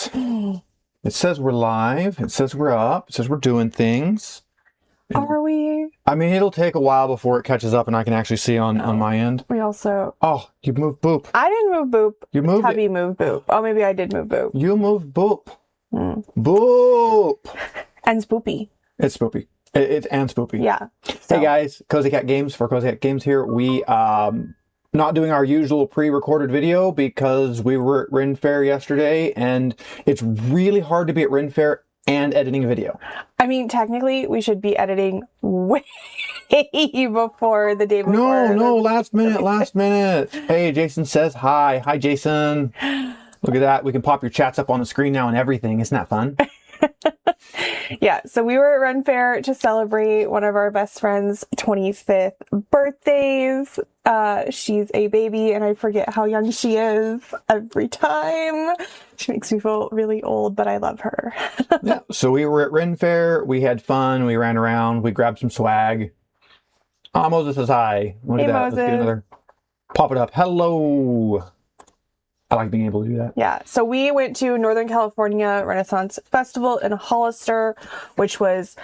guys. It says we're live. It says we're up. It says we're doing things. Are we? I mean, it'll take a while before it catches up and I can actually see on my end. We also... Oh, you moved Boop. I didn't move Boop. You moved Tubby moved Boop. Oh, maybe I did move Boop. You moved Boop. Boop. And Spoopy. It's Spoopy. It's and Spoopy. Yeah. So. Hey guys, Cozy Cat Games for Cozy Cat Games here. We not doing our usual pre-recorded video because we were at Ren Fair yesterday, and it's really hard to be at Ren Fair and editing a video. I mean, technically, we should be editing way before the day before. No, last minute. Hey, Jason says hi. Hi, Jason. Look at that. We can pop your chats up on the screen now and everything. Isn't that fun? Yeah, so we were at Ren Fair to celebrate one of our best friend's 25th birthdays. She's a baby, and I forget how young she is every time. She makes me feel really old, but I love her. Yeah, so we were at Ren Fair. We had fun. We ran around. We grabbed some swag. Moses says hi. Look at that. Moses. Let's get another. Pop it up. Hello. I like being able to do that. Yeah, so we went to Northern California Renaissance Festival in Hollister, which was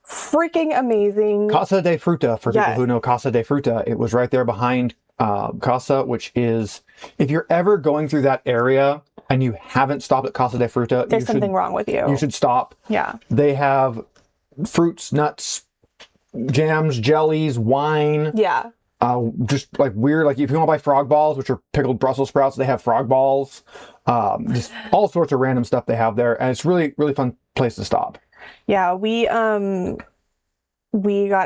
freaking amazing. Casa de Fruta, for people who know Casa de Fruta, it was right there behind Casa, which is, if you're ever going through that area and you haven't stopped at Casa de Fruta, there's something wrong with you. You should stop. Yeah. They have fruits, nuts, jams, jellies, wine. Yeah. Just like weird, like if you want to buy frog balls, which are pickled Brussels sprouts, they have frog balls. Just all sorts of random stuff they have there, and it's really, really fun place to stop. Yeah, we got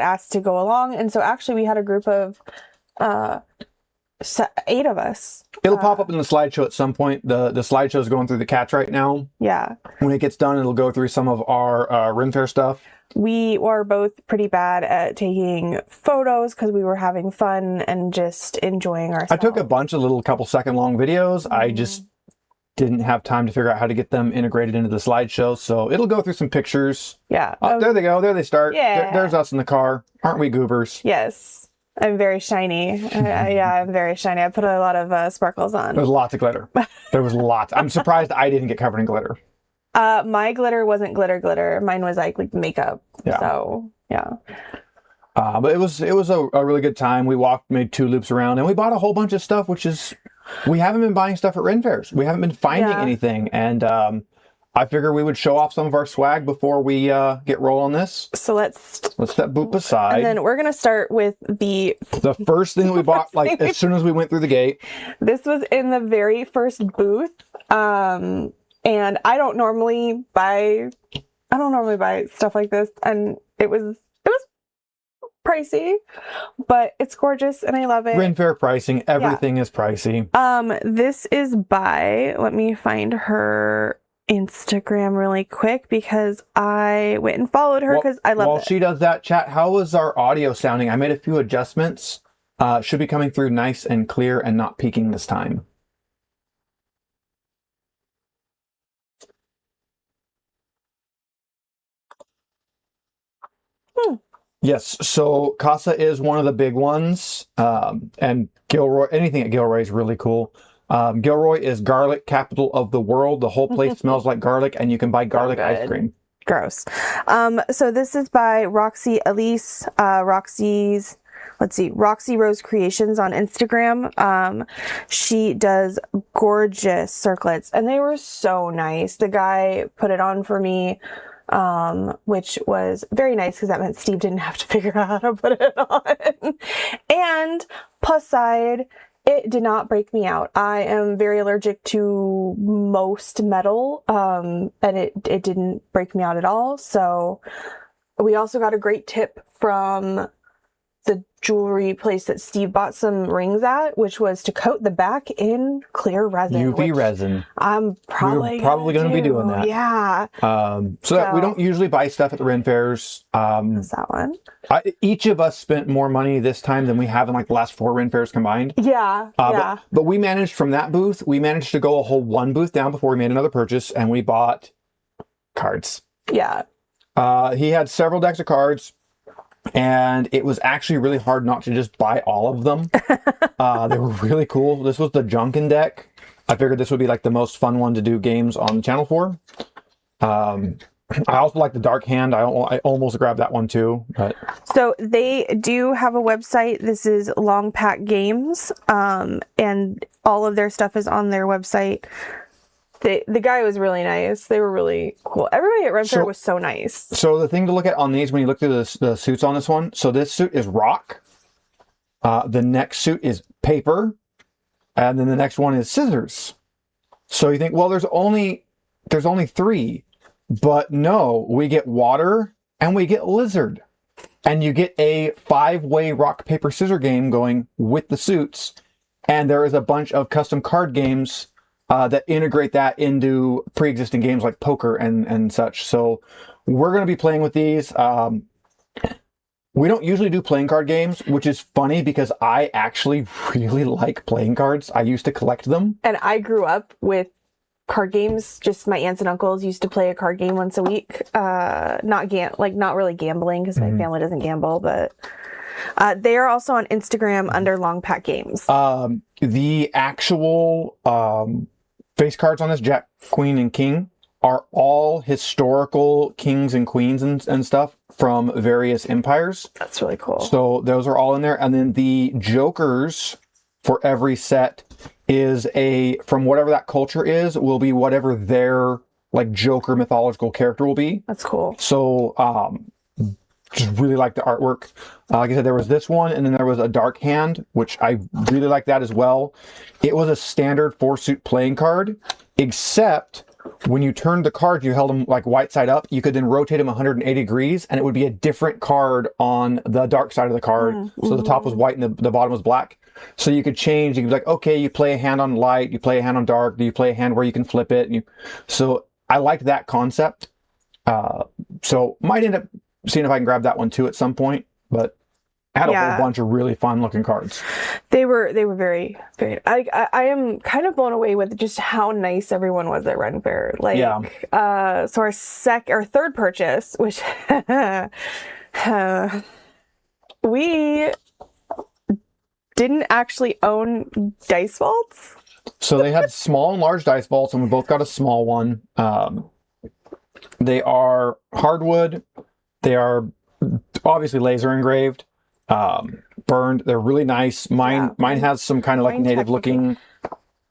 asked to go along, and so actually we had a group of 8 of us. It'll pop up in the slideshow at some point. The slideshow is going through the cats right now. Yeah. When it gets done, it'll go through some of our Ren Fair stuff. We were both pretty bad at taking photos because we were having fun and just enjoying ourselves. I took a bunch of little couple second long videos. I just didn't have time to figure out how to get them integrated into the slideshow. So it'll go through some pictures. Yeah. There they go. There they start. Yeah. There's us in the car. Aren't we goobers? Yes. I'm very shiny. Yeah, I'm very shiny. I put a lot of sparkles on. There's lots of glitter. There was lots. I'm surprised I didn't get covered in glitter. My glitter wasn't glitter. Mine was like makeup. Yeah. So yeah. But it was a really good time. We made 2 loops around, and we bought a whole bunch of stuff, which is, we haven't been buying stuff at Ren Fairs. We haven't been finding anything, and I figure we would show off some of our swag before we get roll on this. So let's step Boop aside. And then we're gonna start with the first thing we bought, like as soon as we went through the gate. This was in the very first booth. And I don't normally buy stuff like this, and it was pricey, but it's gorgeous and I love it. Ren Fair pricing, everything is pricey. This is by, let me find her Instagram really quick because I went and followed her because I love it. While she does that, chat, how was our audio sounding? I made a few adjustments. Should be coming through nice and clear and not peaking this time. Yes, so Casa is one of the big ones, and Gilroy, anything at Gilroy is really cool. Gilroy is garlic capital of the world. The whole place smells like garlic, and you can buy garlic ice cream. Gross. So this is by Roxy Elise, Roxy Rose Creations on Instagram. She does gorgeous circlets, and they were so nice. The guy put it on for me, which was very nice because that meant Steve didn't have to figure out how to put it on. And plus side, it did not break me out. I am very allergic to most metal, and it didn't break me out at all. So we also got a great tip from the jewelry place that Steve bought some rings at, which was to coat the back in clear resin. UV resin. I'm probably going to be doing that. Yeah. So we don't usually buy stuff at the Ren Fairs. Is that one? Each of us spent more money this time than we have in like the last 4 Ren Fairs combined. Yeah. But we managed from that booth, we managed to go a whole 1 booth down before we made another purchase, and we bought cards. Yeah. He had several decks of cards. And it was actually really hard not to just buy all of them. They were really cool. This was the Junkin deck. I figured this would be like the most fun one to do games on the channel for. I also like the Dark Hand. I almost grabbed that one too. But so they do have a website. This is Long Pack Games, and all of their stuff is on their website. The guy was really nice. They were really cool. Everybody at Ren Fair was so nice. So the thing to look at on these when you look through the suits on this one. So this suit is rock. The next suit is paper, and then the next one is scissors. So you think, well, there's only 3. But no, we get water and we get lizard. And you get a 5-way rock, paper, scissor game going with the suits. And there is a bunch of custom card games that integrate that into pre-existing games like poker and such. So we're going to be playing with these. We don't usually do playing card games, which is funny because I actually really like playing cards. I used to collect them. And I grew up with card games. Just my aunts and uncles used to play a card game once a week. Not really gambling because my family doesn't gamble, but they are also on Instagram under Long Pack Games. The actual face cards on this, Jack, Queen, and King, are all historical kings and queens and stuff from various empires. That's really cool. So those are all in there. And then the jokers for every set is from whatever that culture is, will be whatever their like Joker mythological character will be. That's cool. So just really like the artwork. Like I said, there was this one, and then there was a Dark Hand, which I really like that as well. It was a standard 4-suit playing card, except when you turned the card, you held them like white side up. You could then rotate them 180 degrees, and it would be a different card on the dark side of the card. So the top was white and the bottom was black. So you could change. You could be like, okay, you play a hand on light, you play a hand on dark, do you play a hand where you can flip it? So I like that concept. So might end up seeing if I can grab that one too at some point. But I had a whole bunch of really fun looking cards. They were very, very. I am kind of blown away with just how nice everyone was at Ren Fair. Like, so our third purchase, which we didn't actually own dice vaults. So they had small and large dice vaults, and we both got a small one. They are hardwood. They are obviously laser engraved, burned. They're really nice. Mine has some kind of like native looking.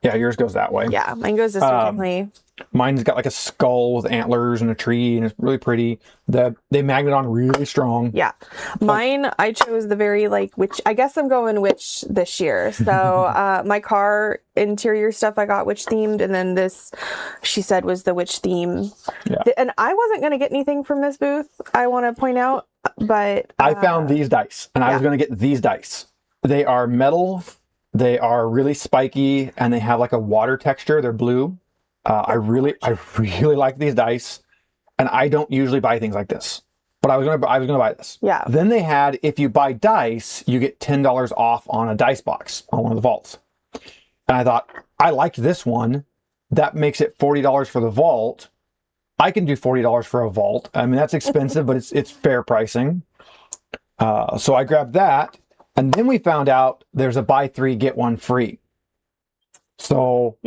Yeah, yours goes that way. Yeah, mine goes this way technically. Mine's got like a skull with antlers and a tree, and it's really pretty. They magnet on really strong. Yeah. Mine, I chose the very witch. I guess I'm going witch this year. So my car interior stuff I got witch themed, and then this, she said, was the witch theme. Yeah. And I wasn't going to get anything from this booth, I want to point out, but I found these dice, and I was going to get these dice. They are metal. They are really spiky, and they have like a water texture. They're blue. I really like these dice, and I don't usually buy things like this, but I was gonna buy this. Yeah. Then they had, if you buy dice, you get $10 off on a dice box on one of the vaults. And I thought, I liked this one. That makes it $40 for the vault. I can do $40 for a vault. I mean, that's expensive, but it's fair pricing. So I grabbed that, and then we found out there's a buy 3 get 1 free. So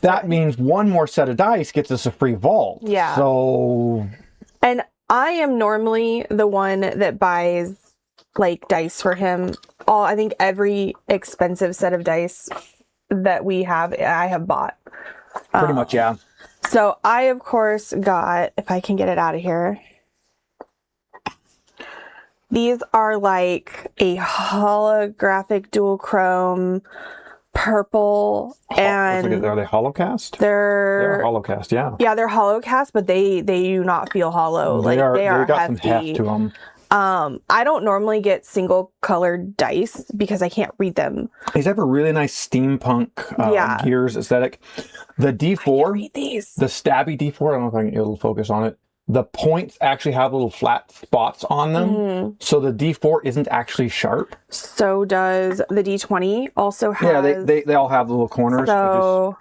that means one more set of dice gets us a free vault. Yeah. So, and I am normally the one that buys dice for him. I think every expensive set of dice that we have, I have bought. Pretty much, yeah. So I, of course, got, if I can get it out of here. These are like a holographic dual chrome purple, and are they holocast? They're holocast, yeah. Yeah, they're holocast, but they do not feel hollow. They are got hefty. some heft to them. I don't normally get single colored dice because I can't read them. These have a really nice steampunk Gears aesthetic. The D4, read these. The stabby D4, I don't know if I can get a little focus on it. The points actually have little flat spots on them. So the D4 isn't actually sharp. So does the D20 also have. Yeah, they all have little corners. So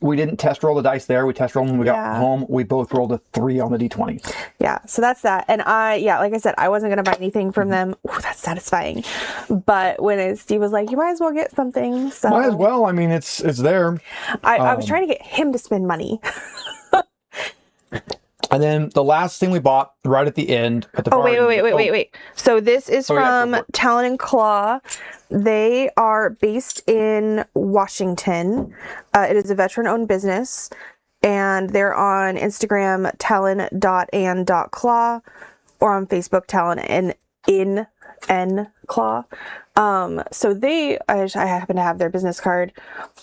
We didn't test roll the dice there. We test rolled when we got home. We both rolled a 3 on the D20. Yeah, so that's that. And like I said, I wasn't going to buy anything from them. Ooh, that's satisfying. But when Steve was like, you might as well get something. So might as well. I mean, it's there. I was trying to get him to spend money. And then the last thing we bought right at the end. Wait. So this is from Talon and Claw. They are based in Washington. It is a veteran-owned business. And they're on Instagram, talon.and.claw, or on Facebook, talon and in claw. So I happen to have their business card.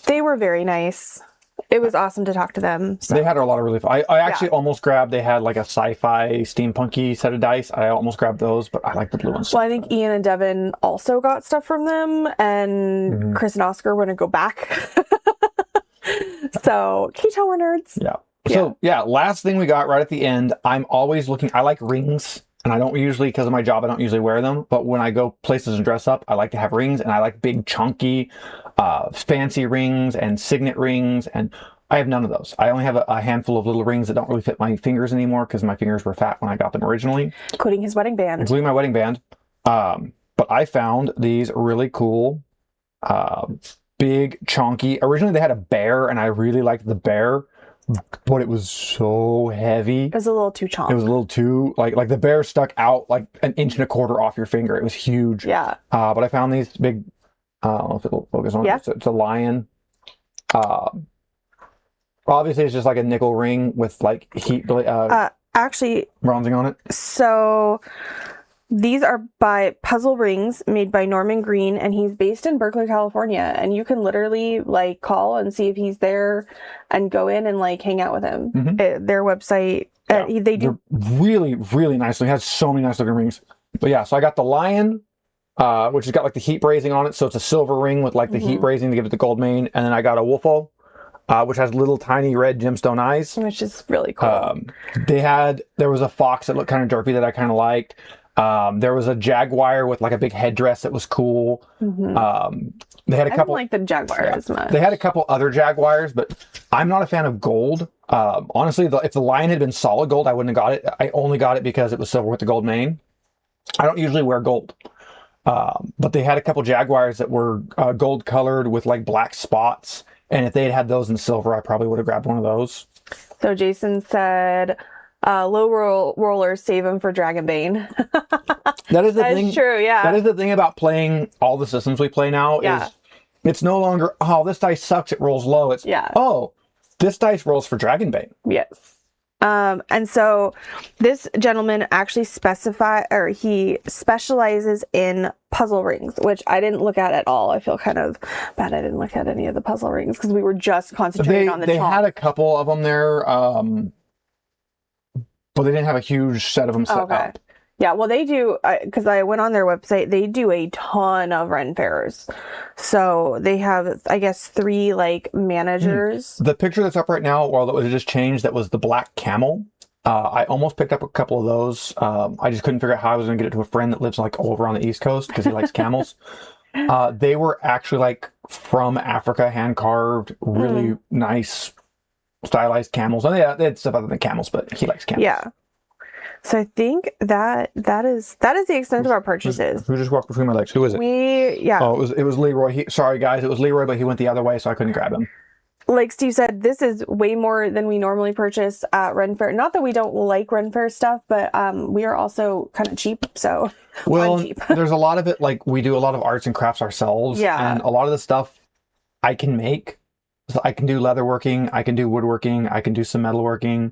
They were very nice. It was awesome to talk to them. So. They had a lot of relief. I actually almost grabbed, they had like a sci-fi steampunky set of dice. I almost grabbed those, but I like the blue ones. Well, I think Ian and Devin also got stuff from them, and Chris and Oscar want to go back. So, can you tell we're nerds? Yeah. So, last thing we got right at the end, I'm always looking, I like rings, and I don't usually, because of my job, I don't usually wear them, but when I go places and dress up, I like to have rings, and I like big, chunky, fancy rings and signet rings, and I have none of those. I only have a handful of little rings that don't really fit my fingers anymore, because my fingers were fat when I got them originally. Including his wedding band. Including my wedding band. But I found these really cool, big, chunky. Originally, they had a bear, and I really liked the bear, but it was so heavy. It was a little too chonky. It was a little too, like the bear stuck out like 1.25 inches off your finger. It was huge. Yeah. But I found these big, I don't know if it'll focus on it. It's a lion. Obviously, it's just like a nickel ring with like heat, actually, bronzing on it. So these are by Puzzle Rings, made by Norman Green, and he's based in Berkeley, California. And you can literally like call and see if he's there and go in and like hang out with him. Their website, they do really, really nicely. It has so many nice looking rings. But yeah, so I got the lion, which has got like the heat brazing on it. So it's a silver ring with like the heat brazing to give it the gold mane. And then I got a wolfo, which has little tiny red gemstone eyes. Which is really cool. There was a fox that looked kind of derpy that I kind of liked. There was a jaguar with like a big headdress that was cool. They had a couple. I don't like the jaguar as much. They had a couple other jaguars, but I'm not a fan of gold. Honestly, if the lion had been solid gold, I wouldn't have got it. I only got it because it was silver with the gold mane. I don't usually wear gold. But they had a couple jaguars that were gold colored with like black spots. And if they had those in silver, I probably would have grabbed one of those. So Jason said, low rollers save them for Dragonbane. That is the thing. That's true, yeah. That is the thing about playing all the systems we play now is it's no longer, oh, this dice sucks, it rolls low. It's, oh, this dice rolls for Dragonbane. Yes. And so this gentleman actually he specializes in puzzle rings, which I didn't look at all. I feel kind of bad I didn't look at any of the puzzle rings because we were just concentrating on the They chalk. had a couple of them there, but they didn't have a huge set of them set up. Yeah, well, they do, because I went on their website, they do a ton of Ren Fairs. So they have, I guess, 3, like, managers. The picture that's up right now, well, it just changed, that was the black camel. I almost picked up a couple of those. I just couldn't figure out how I was going to get it to a friend that lives, like, over on the East Coast, because he likes camels. They were actually, like, from Africa, hand-carved, really nice, stylized camels. And they had stuff other than camels, but he likes camels. Yeah. So I think that is the extent of our purchases. Who just walked between my legs? Who is it? Oh, it was Leroy. Sorry guys, it was Leroy, but he went the other way, so I couldn't grab him. Like Steve said, this is way more than we normally purchase at Ren Fair. Not that we don't like Ren Fair stuff, but we are also kind of cheap. So cheap. There's a lot of it. Like we do a lot of arts and crafts ourselves, and a lot of the stuff I can make. So I can do leatherworking, I can do woodworking, I can do some metalworking.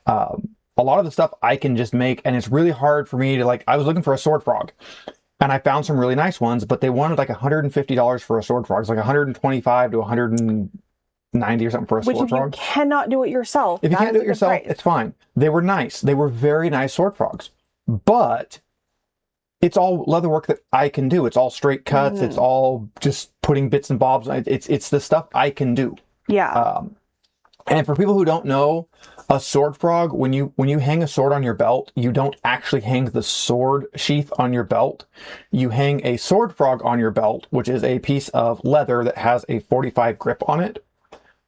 A lot of the stuff I can just make, and it's really hard for me to, like, I was looking for a sword frog, and I found some really nice ones, but they wanted like $150 for a sword frog. It's like $125 to $190 or something for a sword frog. Which you cannot do it yourself. If you can't do it yourself, it's fine. They were nice. They were very nice sword frogs, but it's all leather work that I can do. It's all straight cuts. It's all just putting bits and bobs. It's the stuff I can do. Yeah. And for people who don't know, a sword frog, when you hang a sword on your belt, you don't actually hang the sword sheath on your belt. You hang a sword frog on your belt, which is a piece of leather that has a 45 grip on it.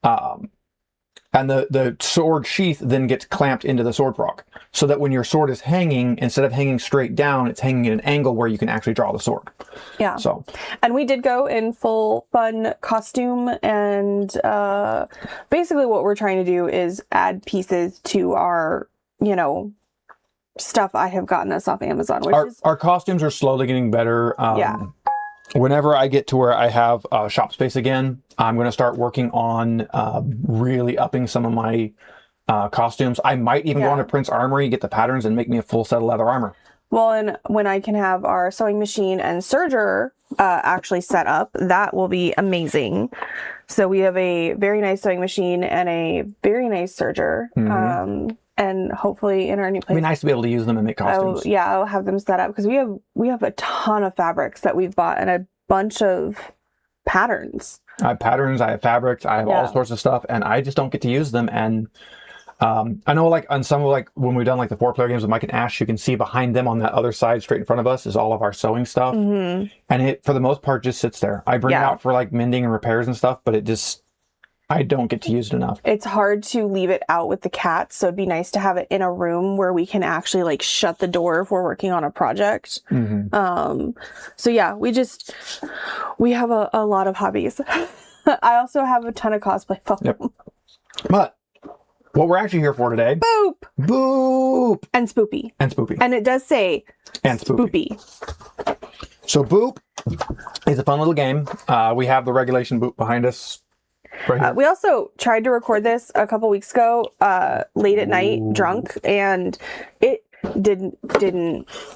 And the sword sheath then gets clamped into the sword frog, so that when your sword is hanging, instead of hanging straight down, it's hanging at an angle where you can actually draw the sword. Yeah. So, and we did go in full fun costume, and basically what we're trying to do is add pieces to our, stuff I have gotten us off Amazon, which our costumes are slowly getting better. Whenever I get to where I have shop space again, I'm going to start working on really upping some of my costumes. I might even go into Prince Armory, get the patterns, and make me a full set of leather armor. Well, and when I can have our sewing machine and serger actually set up, that will be amazing. So we have a very nice sewing machine and a very nice serger. And hopefully in our new place, it'd be nice to be able to use them and make costumes. I'll have them set up, because we have a ton of fabrics that we've bought and a bunch of patterns. I have patterns, I have fabrics, I have all sorts of stuff, and I just don't get to use them. And I know, like on some of when we've done like the 4-player games with Mike and Ash, you can see behind them on that other side, straight in front of us, is all of our sewing stuff, and it for the most part just sits there. I bring it out for like mending and repairs and stuff, but I don't get to use it enough. It's hard to leave it out with the cats, so it'd be nice to have it in a room where we can actually like shut the door if we're working on a project. So yeah, we have a lot of hobbies. I also have a ton of cosplay foam. Yep. But what we're actually here for today... Boop! And Spoopy. And it does say... And Spoopy. So Boop is a fun little game. We have the regulation Boop behind us. Right we also tried to record this a couple weeks ago, late at night, drunk, and it didn't.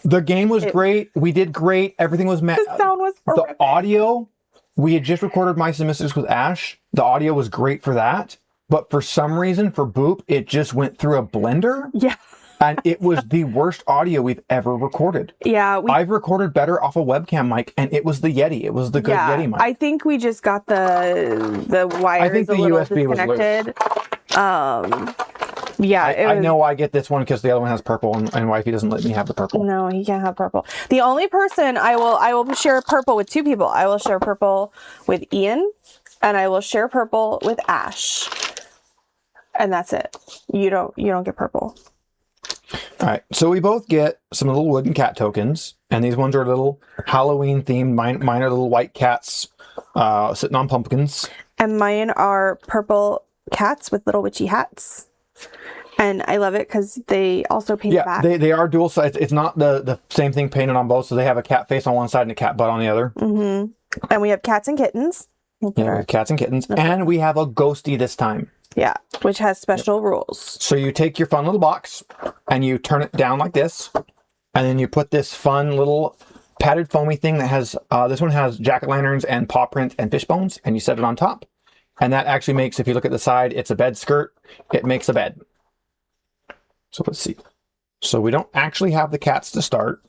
The game was great. We did great. Everything was the sound was horrific. The audio. We had just recorded Mice and Mystics with Ash. The audio was great for that, but for some reason, for Boop, it just went through a blender. Yeah. And it was the worst audio we've ever recorded. Yeah. I've recorded better off a webcam mic, and it was the Yeti. It was the good Yeti mic. I think we just got the wires I think the USB was disconnected. I know I get this one because the other one has purple, and Wifey doesn't let me have the purple. No, he can't have purple. The only person I will share purple with 2 people. I will share purple with Ian, and I will share purple with Ash. And that's it. You don't get purple. All right, so we both get some little wooden cat tokens, and these ones are little Halloween themed. Mine are little white cats sitting on pumpkins. And mine are purple cats with little witchy hats. And I love it because they also paint the back. They are dual sides. It's not the same thing painted on both, so they have a cat face on one side and a cat butt on the other. And we have cats and kittens. We have cats and kittens. Okay. And we have a ghosty this time. Yeah, which has special rules. So you take your fun little box and you turn it down like this, and then you put this fun little padded foamy thing that has, this one has jack-o'-lanterns and paw print and fish bones, and you set it on top. And that actually makes, if you look at the side, it's a bed skirt. It makes a bed. So let's see. So we don't actually have the cats to start.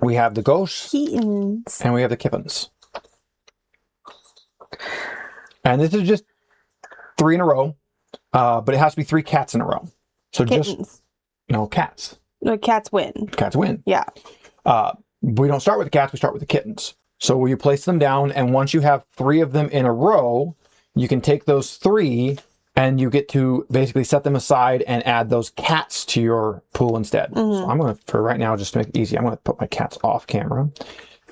We have the ghosts. Kittens. And we have the kittens. And this is just 3 in a row. But it has to be 3 cats in a row. So kittens. Cats. No, cats win. Cats win. Yeah. We don't start with the cats, we start with the kittens. So you place them down, and once you have 3 of them in a row, you can take those 3 and you get to basically set them aside and add those cats to your pool instead. So I'm going to, for right now, just to make it easy, I'm going to put my cats off camera,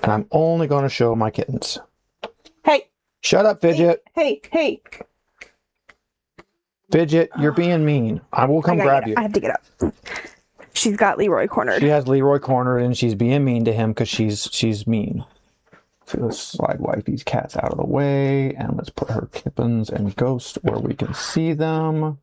and I'm only going to show my kittens. Hey. Shut up, Fidget. Hey. Fidget, you're being mean. I will come grab you. I have to get up. She's got Leroy cornered. She has Leroy cornered, and she's being mean to him because she's mean. So let's slide Wifey's cats out of the way, and let's put her kittens and ghost where we can see them.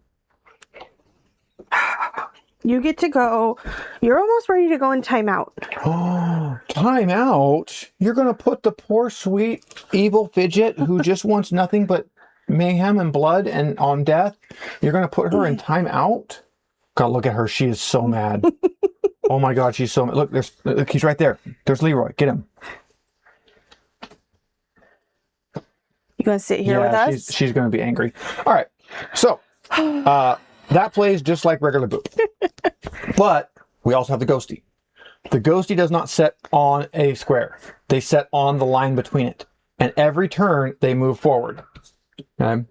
You get to go. You're almost ready to go in timeout. Oh, timeout? You're going to put the poor, sweet, evil Fidget, who just wants nothing but mayhem and blood and on death, you're going to put her in timeout? God, look at her. She is so mad. Oh my God, she's so mad. Look, he's right there. There's Leroy. Get him. You going to sit here with us? She's going to be angry. All right. So, that plays just like regular Boop. But we also have the ghosty. The ghosty does not set on a square. They set on the line between it. And every turn, they move forward. Okay?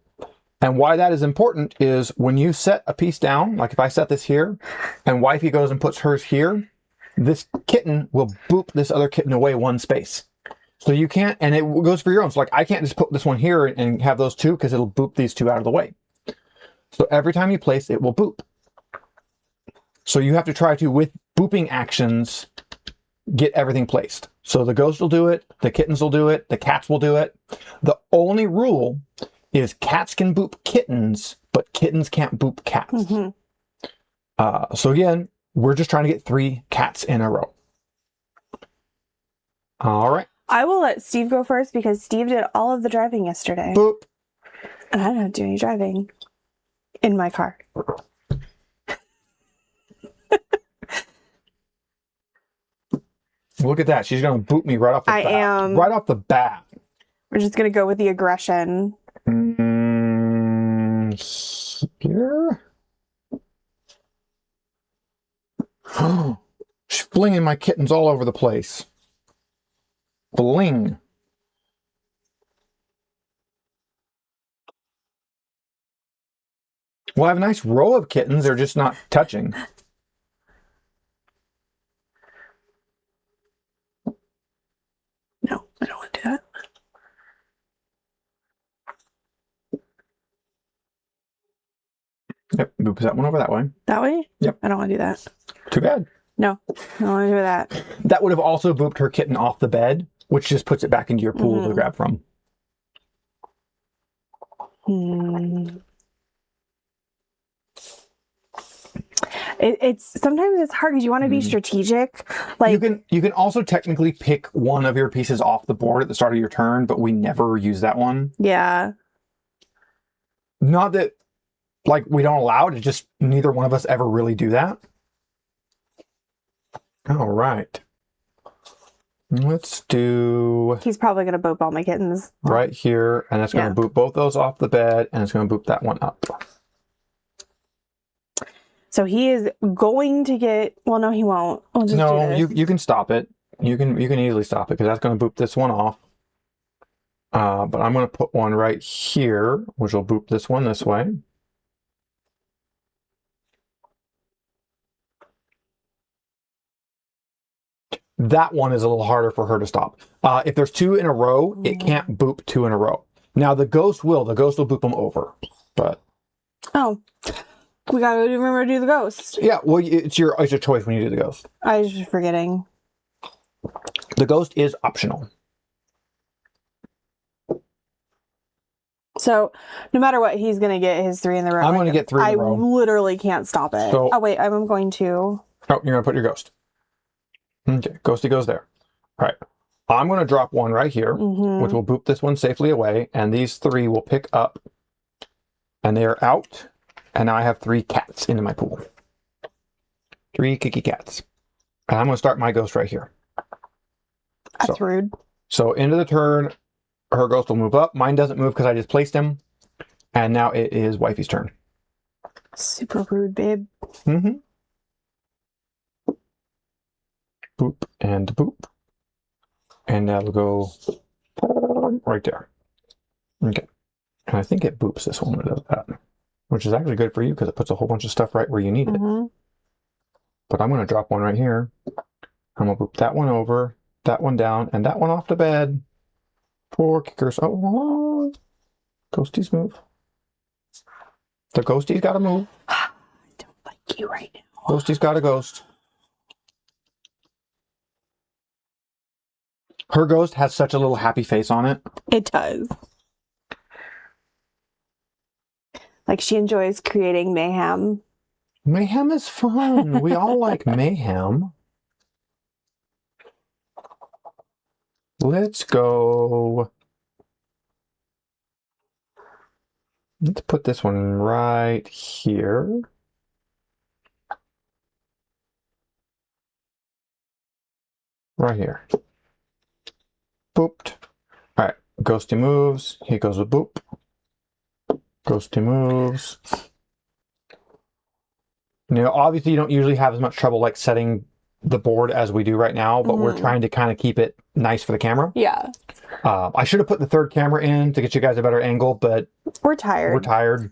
And why that is important is when you set a piece down, like if I set this here and wifey goes and puts hers here, this kitten will boop this other kitten away one space. So you can't, and it goes for your own. So like I can't just put this one here and have those two because it'll boop these two out of the way. So every time you place, it will boop. So you have to try to, with booping actions, get everything placed. So the ghost will do it, the kittens will do it, the cats will do it. The only rule is cats can boop kittens, but kittens can't boop cats. Mm-hmm. So again, we're just trying to get 3 cats in a row. All right. I will let Steve go first because Steve did all of the driving yesterday. Boop. And I don't do any driving in my car. Look at that. She's going to boot me right off the bat. am. Right off the bat. We're just going to go with the aggression. Here? She's flinging my kittens all over the place. Fling. Well, I have a nice row of kittens. They're just not touching. No, I don't want to do that. Yep, move that one over that way. That way? Yep. I don't want to do that. Too bad. No, I don't want to do that. That would have also booped her kitten off the bed, which just puts it back into your pool to grab from. It's sometimes it's hard because you want to be strategic. Like you can also technically pick one of your pieces off the board at the start of your turn, but we never use that one. yeah. Not that like we don't allow it, it's just neither one of us ever really do that. All right. Let's do He's probably gonna boop all my kittens. right here, and it's going to boop both those off the bed, and it's going to boop that one up. So he is going to get. Well, no, he won't. We'll just do No, this. you can stop it. You can easily stop it because that's going to boop this one off. But I'm going to put one right here, which will boop this one this way. That one is a little harder for her to stop. If there's 2 in a row, it can't boop 2 in a row. Now the ghost will. The ghost will boop them over. But Oh, we gotta remember to do the ghost. yeah, well, it's your choice when you do the ghost. I was just forgetting. The ghost is optional. So no matter what, he's gonna get his 3 in the row. I'm going to get 3 in a row. I literally can't stop it. So- oh wait, I'm going to. Oh, you're going to put your ghost. Okay, ghosty goes there. All right. I'm going to drop one right here, which will boop this one safely away, and these 3 will pick up, and they are out, and now I have 3 cats into my pool. 3 kicky cats. And I'm going to start my ghost right here. That's rude. So into the turn, her ghost will move up. Mine doesn't move because I just placed him, and now it is wifey's turn. Super rude, babe. Boop and boop. And that'll go right there. Okay. And I think it boops this one when it does that, which is actually good for you because it puts a whole bunch of stuff right where you need it. But I'm going to drop one right here. I'm going to boop that one over, that one down, and that one off the bed. 4 kickers. Oh, ghosties move. The ghosties got to move. I don't like you right now. Ghosties got a ghost. Her ghost has such a little happy face on it. It does. Like she enjoys creating mayhem. Mayhem is fun. We all like mayhem. Let's go. Let's put this one right here. Right here. Booped. All right. Ghosty moves. He goes with boop. Ghosty moves. You know, obviously you don't usually have as much trouble like setting the board as we do right now, but we're trying to kind of keep it nice for the camera. Yeah. I should have put the third camera in to get you guys a better angle, but We're tired. we're tired.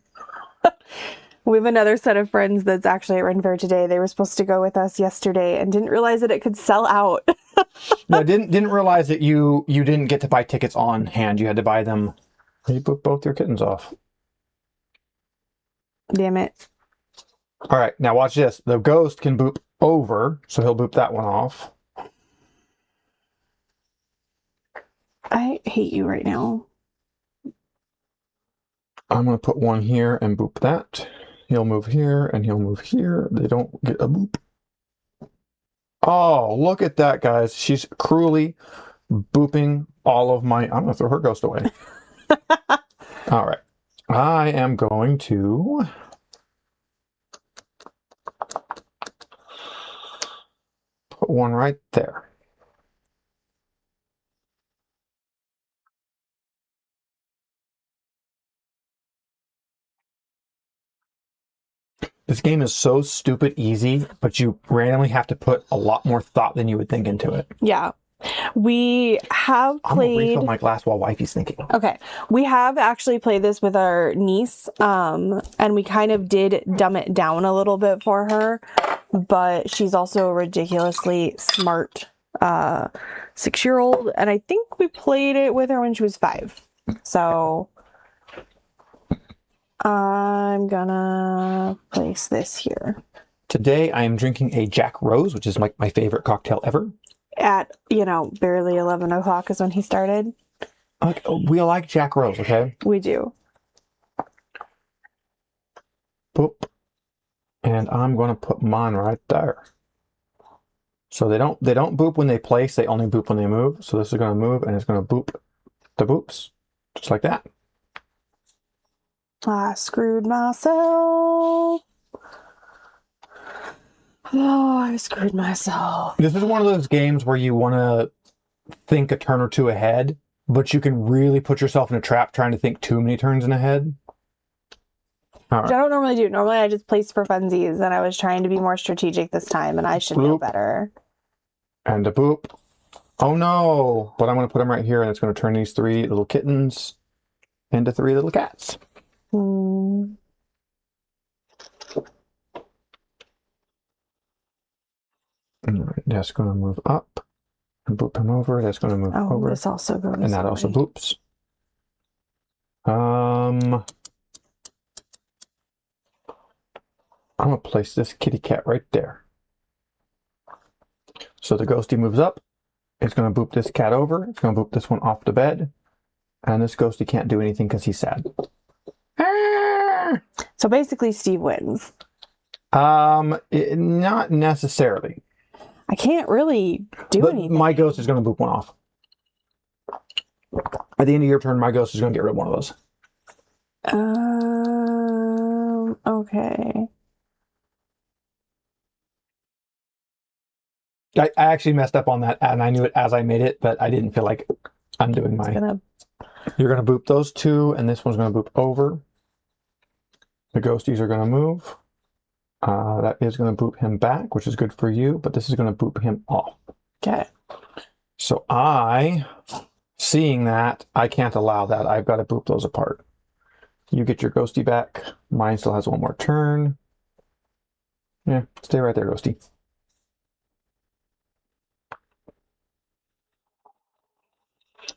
We have another set of friends that's actually at Ren Fair today. They were supposed to go with us yesterday and didn't realize that it could sell out. No, didn't realize that you didn't get to buy tickets on hand. You had to buy them. You put both your kittens off. Damn it. All right, now watch this. The ghost can boop over, so he'll boop that one off. I hate you right now. I'm going to put one here and boop that. He'll move here and he'll move here. They don't get a boop. Oh, look at that, guys. She's cruelly booping all of my... I'm going to throw her ghost away. All right. I am going to... put one right there. This game is so stupid easy, but you randomly have to put a lot more thought than you would think into it. Yeah. We have I'm going to played... refill my glass while wifey's thinking. Okay. We have actually played this with our niece, and we kind of did dumb it down a little bit for her, but she's also a ridiculously smart 6-year-old, and I think we played it with her when she was 5. So I'm gonna place this here. Today I am drinking a Jack Rose, which is my favorite cocktail ever. At, barely 11 o'clock is when he started. We like Jack Rose, okay? We do. Boop. And I'm going to put mine right there. So they don't boop when they place, they only boop when they move. So this is going to move and it's going to boop the boops. Just like that. I screwed myself. Oh, I screwed myself. This is one of those games where you want to think a turn or two ahead, but you can really put yourself in a trap trying to think too many turns in ahead. All right. Which I don't normally do. Normally I just place for funsies, and I was trying to be more strategic this time, and I should know better. And a boop. Oh no! But I'm going to put them right here, and it's going to turn these 3 little kittens into 3 little cats. That's going to move up and boop him over. That's going to move over. This also goes and that also boops. I'm going to place this kitty cat right there. So the ghosty moves up. It's going to boop this cat over. It's going to boop this one off the bed. And this ghosty can't do anything because he's sad. So basically Steve wins. Not necessarily. I can't really do anything. My ghost is going to boop one off. At the end of your turn, my ghost is going to get rid of one of those. Okay. I actually messed up on that, and I knew it as I made it, but I didn't feel like undoing my... You're going to boop those 2, and this one's going to boop over. The ghosties are going to move. That is going to boop him back, which is good for you, but this is going to boop him off. Okay. So seeing that, I can't allow that. I've got to boop those apart. You get your ghosty back. Mine still has one more turn. Yeah, stay right there, ghosty.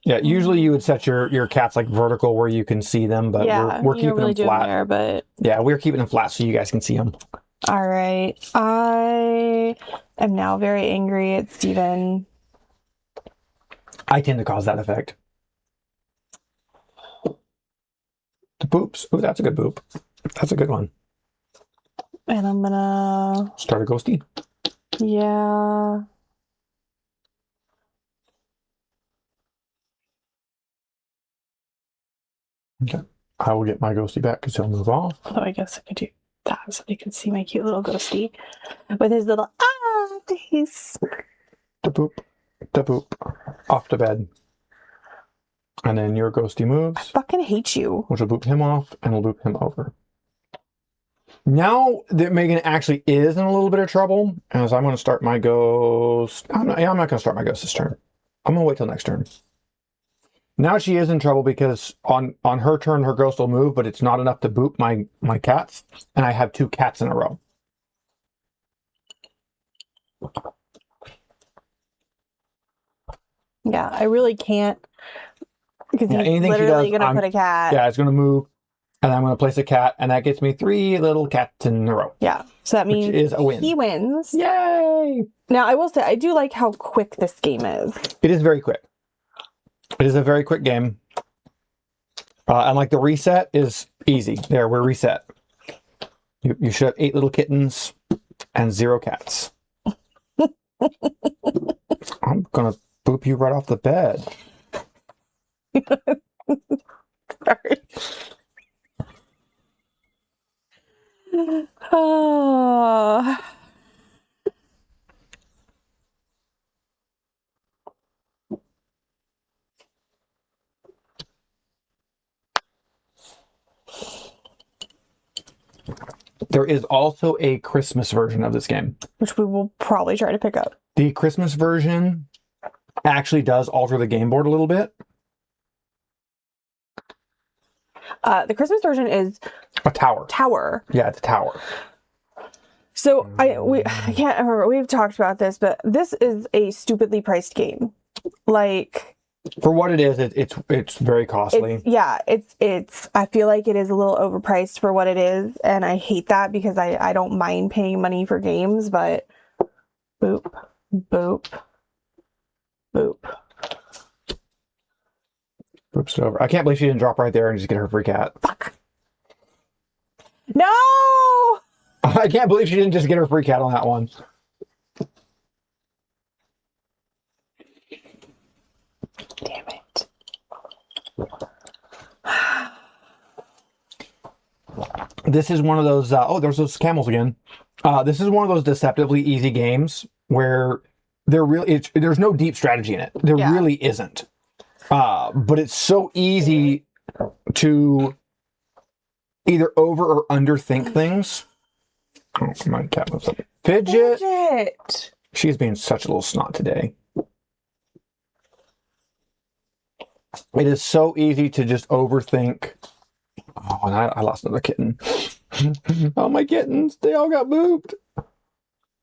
Yeah, usually you would set your cats like vertical where you can see them, but we're keeping them flat. There, but... Yeah, we're keeping them flat so you guys can see them. All right. I am now very angry at Steven. I tend to cause that effect. The boops. Oh, that's a good boop. That's a good one. And I'm gonna... Start a ghosty. Yeah. Okay. I will get my ghosty back because he'll move off. Although I guess I could do that so they can see my cute little ghosty with his little face. Da boop. Da boop. Off to bed. And then your ghosty moves. I fucking hate you. Which will boop him off and will boop him over. Now that Megan actually is in a little bit of trouble, as I'm going to start my ghost. I'm not going to start my ghost this turn. I'm going to wait till next turn. Now she is in trouble because on her turn, her ghost will move, but it's not enough to boop my cats. And I have 2 cats in a row. Yeah, I really can't. Because he's anything she literally does, going to put a cat. Yeah, it's going to move. And I'm going to place a cat. And that gets me 3 little cats in a row. Yeah. So that means is a win. He wins. Yay! Now, I will say, I do like how quick this game is. It is very quick. It is a very quick game. And like the reset is easy. There, we're reset. You should have 8 little kittens and 0 cats. I'm going to boop you right off the bed. Sorry. Oh. There is also a Christmas version of this game, Which we will probably try to pick up. The Christmas version actually does alter the game board a little bit. The Christmas version is a tower. Yeah, it's a tower. So I can't remember. We've talked about this, but this is a stupidly priced game. Like, for what it is, it's very costly. It's. I feel like it is a little overpriced for what it is, and I hate that because I don't mind paying money for games, but boop, boop, boop. Oops, it over. I can't believe she didn't drop right there and just get her free cat. Fuck. No! I can't believe she didn't just get her free cat on that one. Damn it. This is one of those... oh, there's those camels again. This is one of those deceptively easy games where there's no deep strategy in it. There really isn't. But it's so easy to either over or underthink things. Oh, come on, cat moves up. Fidget! She's being such a little snot today. It is so easy to just overthink. Oh, and I lost another kitten. Oh, my kittens, they all got booped.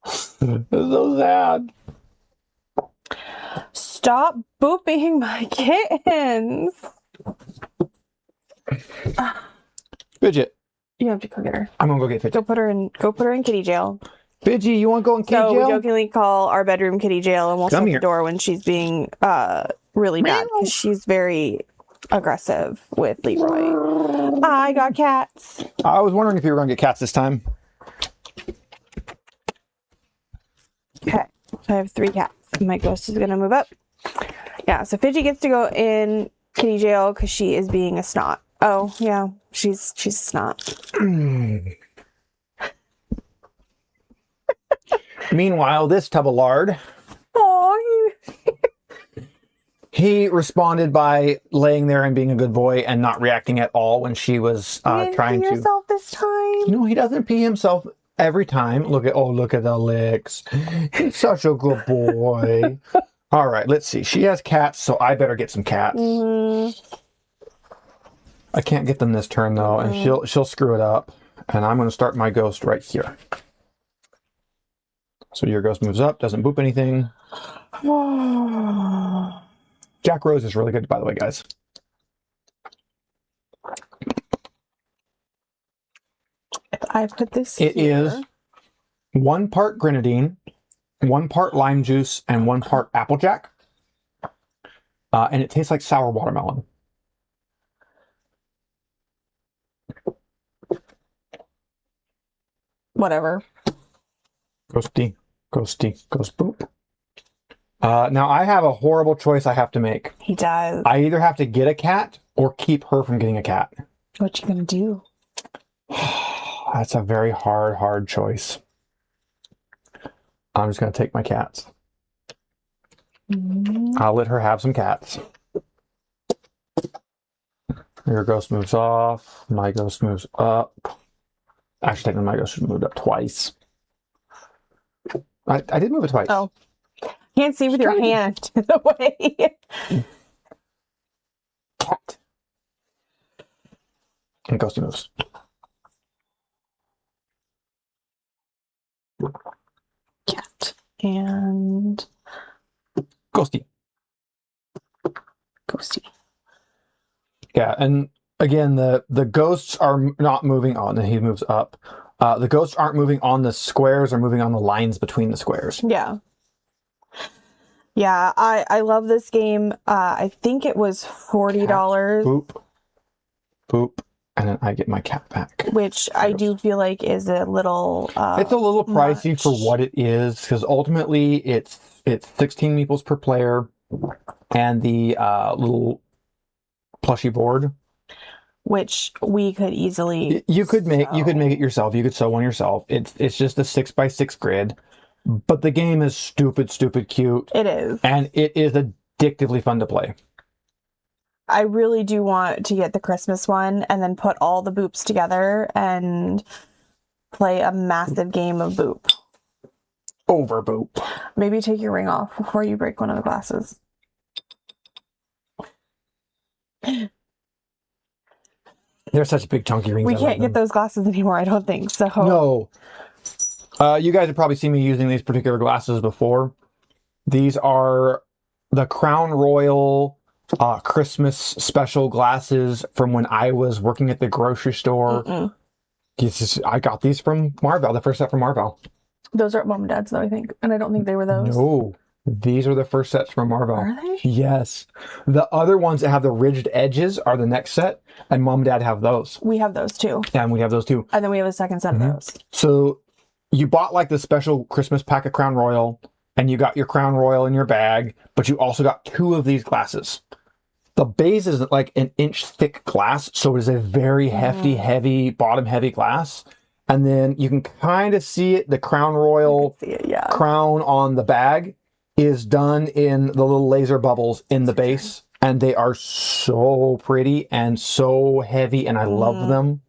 It's so sad. Stop booping my kittens. Fidget. You have to go get her. I'm gonna go get Fidget. Go put her in kitty jail. Fidget, you want to go in kitty jail? So we jokingly call our bedroom kitty jail, and we'll shut the door when she's being really bad because she's very aggressive with Leroy. I got cats. I was wondering if you were gonna get cats this time. Okay, so I have 3 cats. My ghost is gonna move up. Yeah, so Fidget gets to go in kitty jail because she is being a snot. Oh yeah, she's a snot. Meanwhile, this tub of lard. Oh, he responded by laying there and being a good boy and not reacting at all when she was trying to. Yourself this time. No, he doesn't pee himself every time. Look at the licks. He's such a good boy. All right, let's see. She has cats, so I better get some cats. Mm-hmm. I can't get them this turn though, and she'll screw it up. And I'm going to start my ghost right here. So your ghost moves up, doesn't boop anything. Jack Rose is really good, by the way, guys. If I put this It is 1 part grenadine, 1 part lime juice, and 1 part Applejack. And it tastes like sour watermelon. Whatever. Ghosty, ghosty, ghost boop. Now I have a horrible choice I have to make. He does. I either have to get a cat or keep her from getting a cat. What you gonna do? That's a very hard choice. I'm just gonna take my cats. I'll let her have some cats. Your ghost moves off. My ghost moves up. Actually, technically, my ghost should have moved up twice. I did move it twice. Oh. Can't see with your hand in the way. Cat. And Ghosty moves. Cat. And Ghosty. Ghosty. Yeah, and again, the ghosts are not moving on. And he moves up. The ghosts aren't moving on the squares, or moving on the lines between the squares. Yeah. Yeah, I love this game. I think it was $40. Boop. Boop. And then I get my cat back. Which I do feel like is a little it's a little pricey much for what it is, because ultimately it's 16 meeples per player, and the little plushy board, which we could easily you could make it yourself. You could sew one yourself. It's just a 6x6 grid, but the game is stupid cute. It is, and it is addictively fun to play. I really do want to get the Christmas one and then put all the Boops together and play a massive game of Boop. Over Boop. Maybe take your ring off before you break one of the glasses. They're such big chunky rings. We can't get those glasses anymore, I don't think so. No. You guys have probably seen me using these particular glasses before. These are the Crown Royal Christmas special glasses from when I was working at the grocery store. I got these from Marvel, the first set from Marvel. Those are at Mom and Dad's though, I think. And I don't think they were those. No, these are the first sets from Marvel. Are they? Yes. The other ones that have the ridged edges are the next set, and Mom and Dad have those. We have those too. And we have those too. And then we have a second set of those. So you bought like the special Christmas pack of Crown Royal, and you got your Crown Royal in your bag, but you also got 2 of these glasses. The base is like an inch thick glass, so it is a very hefty, heavy, bottom heavy glass. And then you can kind of see it. The Crown Royal crown on the bag is done in the little laser bubbles in the base. And they are so pretty and so heavy, and I love them.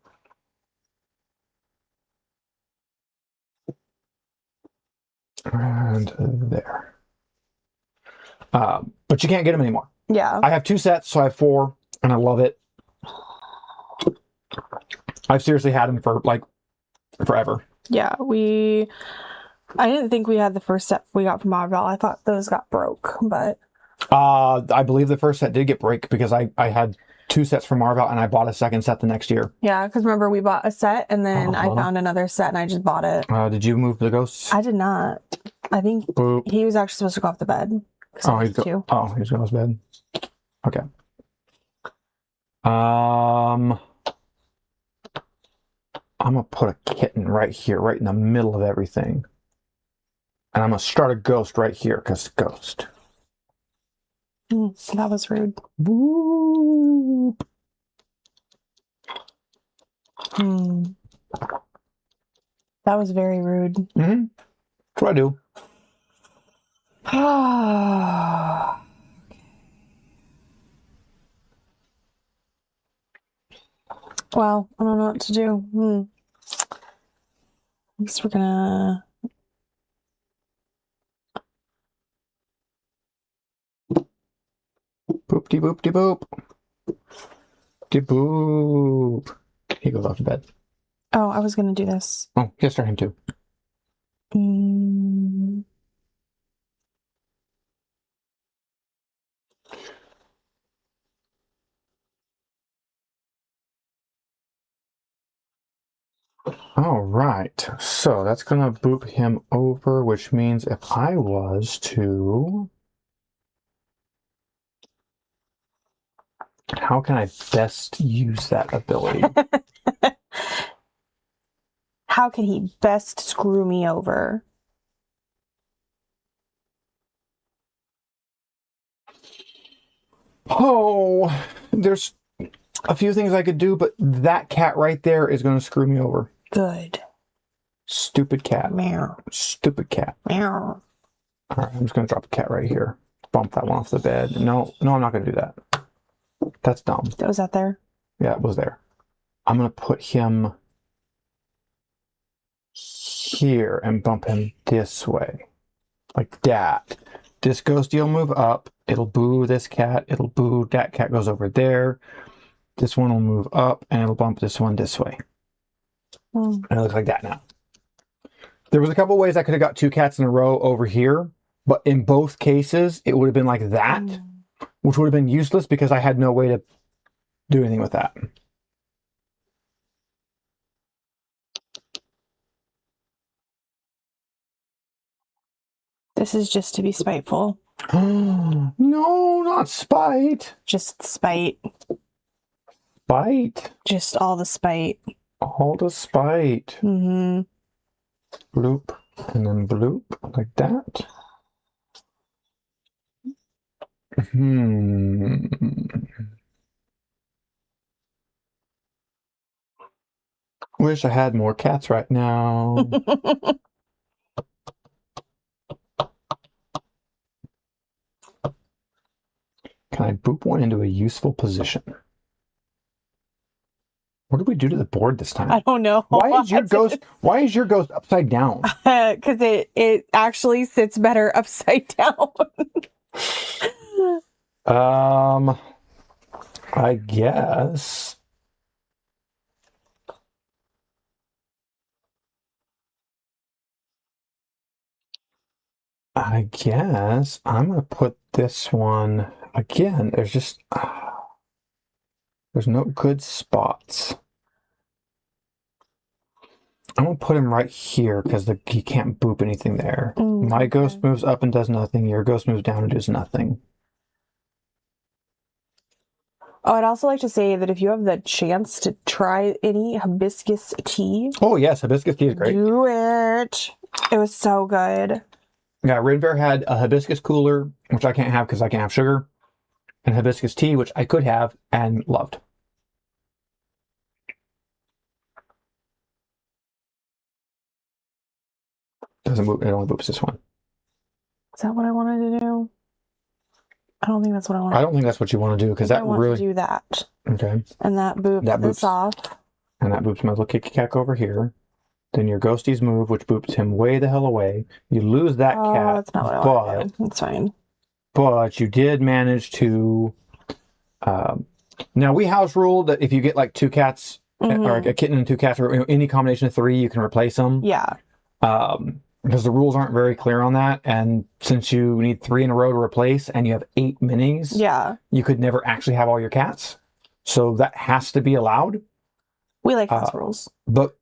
And there. But you can't get them anymore. Yeah. I have 2 sets, so I have 4, and I love it. I've seriously had them for like forever. Yeah, I didn't think we had the first set we got from Marvel. I thought those got broke, but I believe the first set did get break because I had 2 sets from Marvel, and I bought a second set the next year. Yeah, because remember we bought a set and then I found another set and I just bought it. Did you move the ghosts? I did not. I think he was actually supposed to go off the bed. He was going off his bed. Okay. I'm gonna put a kitten right here, right in the middle of everything. And I'm gonna start a ghost right here, because ghost. That was rude. Boop. That was very rude. That's what I do. Well, I don't know what to do. I guess we're gonna... Boop de boop de boop. De boop. He goes off to bed. Oh, I was gonna do this. Oh, yes, start him too. All right, so that's gonna boop him over, which means if I was to... How can I best use that ability? How can he best screw me over? Oh, there's a few things I could do, but that cat right there is going to screw me over. Good. Stupid cat. Meow. Stupid cat. Meow. All right, I'm just going to drop a cat right here. Bump that one off the bed. No, I'm not going to do that. That's dumb. Was that there? Yeah, it was there. I'm going to put him here and bump him this way. Like that. This ghosty will move up. It'll boo this cat. It'll boo that cat goes over there. This one will move up and it'll bump this one this way. And it looks like that now. There was a couple ways I could have got 2 cats in a row over here, but in both cases, it would have been like that, which would have been useless because I had no way to do anything with that. This is just to be spiteful. No, not spite. Just spite. Spite. Just all the spite. All the spite. Mm-hmm. Bloop. And then bloop. Like that. Wish I had more cats right now. Can I boop one into a useful position? What did we do to the board this time? I don't know. Why is your ghost upside down? Because it actually sits better upside down. I guess. I'm gonna put this one again. There's no good spots. I'm gonna put him right here because he can't boop anything there. My ghost moves up and does nothing. Your ghost moves down and does nothing. Oh, I'd also like to say that if you have the chance to try any hibiscus tea. Oh yes, hibiscus tea is great. Do it. It was so good. Yeah, Ren Fair had a hibiscus cooler, which I can't have because I can't have sugar, and hibiscus tea, which I could have and loved. Doesn't move. It only boops this one. Is that what I wanted to do? I don't think that's what I want. I don't think that's what you want to do because that really do that. Okay. And that boops this off. And that boops my little kicky cack over here. Then your ghosties move, which boops him way the hell away. You lose that cat. That's not what I want to do. That's fine. But you did manage to. Now we house ruled that if you get like 2 cats or a kitten and 2 cats or any combination of 3, you can replace them. Yeah. Because the rules aren't very clear on that, and since you need 3 in a row to replace, and you have 8 minis, you could never actually have all your cats. So that has to be allowed. We like house rules, but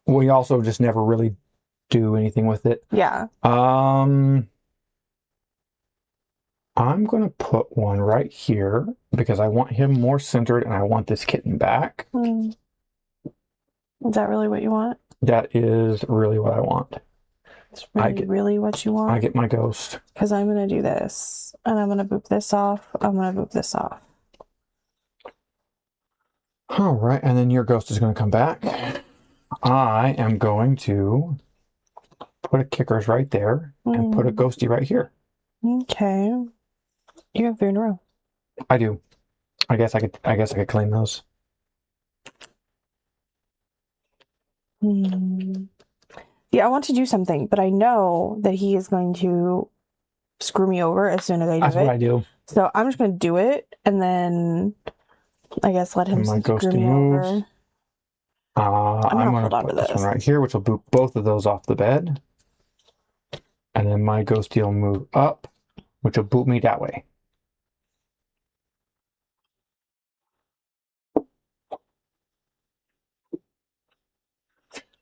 we also just never really do anything with it. Yeah. I'm gonna put one right here because I want him more centered, and I want this kitten back. Is that really what you want? That is really what I want. It's really what you want? I get my ghost. Because I'm going to do this. And I'm going to boop this off. I'm going to boop this off. All right. And then your ghost is going to come back. I am going to put a kickers right there and put a ghosty right here. Okay. You have 3 in a row. I do. I guess I could claim those. Yeah, I want to do something, but I know that he is going to screw me over as soon as I do it. That's what I do. So I'm just going to do it, and then I guess let him screw me over. I'm going to put this one right here, which will boot both of those off the bed. And then my ghosty will move up, which will boot me that way.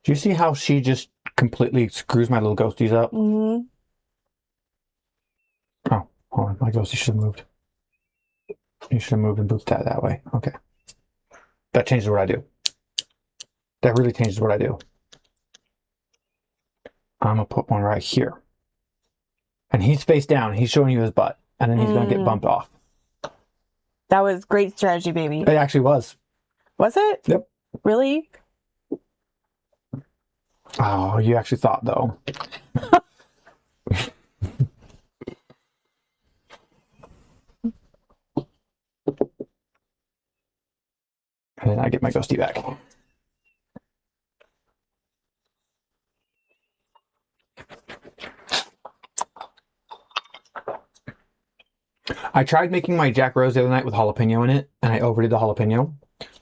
Do you see how she just completely screws my little ghosties up? Oh, hold on. My ghosty should have moved. You should have moved and booped that way. Okay. That changes what I do. That really changes what I do. I'm going to put one right here. And he's face down. He's showing you his butt. And then he's going to get bumped off. That was great strategy, baby. It actually was. Was it? Yep. Really? Oh, you actually thought, though. And then I get my ghosty back. I tried making my Jack Rose the other night with jalapeno in it, and I overdid the jalapeno.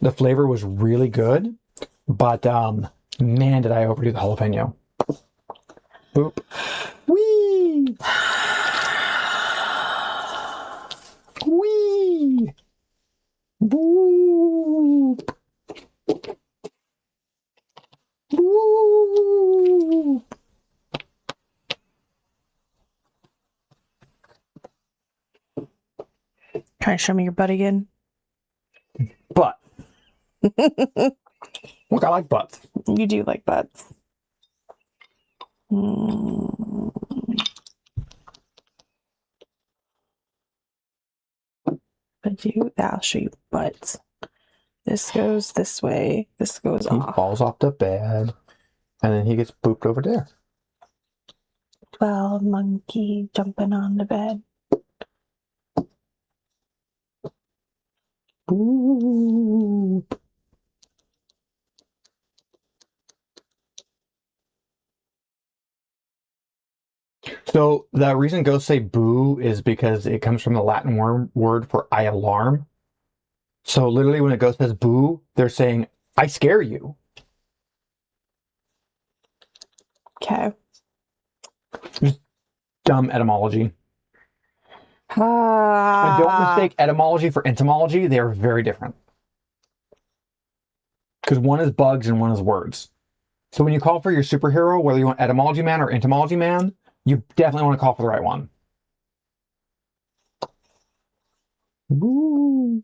The flavor was really good, but man, did I overdo the jalapeno. Boop. Whee! Whee! Boop! Boop! Trying to show me your butt again? Butt. Look, I like butts. You do like butts. Mm. I'll show you butts. This goes this way. This goes He off. falls off the bed, and then he gets booped over there. 12 monkey jumping on the bed. Boop. So the reason ghosts say boo is because it comes from the Latin word for I alarm. So literally when a ghost says boo, they're saying, I scare you. Okay. Dumb etymology. And don't Ah. mistake etymology for entomology. They are very different. Because one is bugs and one is words. So when you call for your superhero, whether you want etymology man or entomology man, you definitely want to call for the right one. Boo.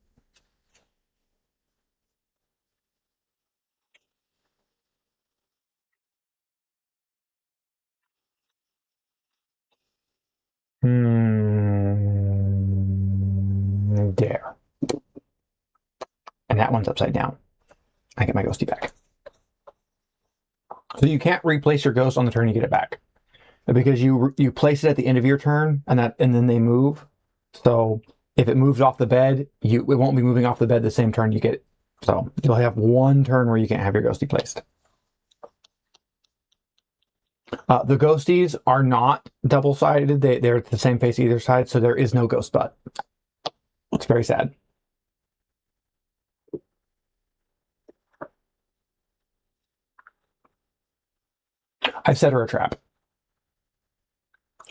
There. And that one's upside down. I get my ghosty back. So you can't replace your ghost on the turn you get it back, because you place it at the end of your turn, and then they move. So if it moves off the bed, it won't be moving off the bed the same turn you get it. So you'll have one turn where you can't have your ghosty placed. The ghosties are not double-sided. They're the same face either side, so there is no ghost butt. It's very sad. I've set her a trap.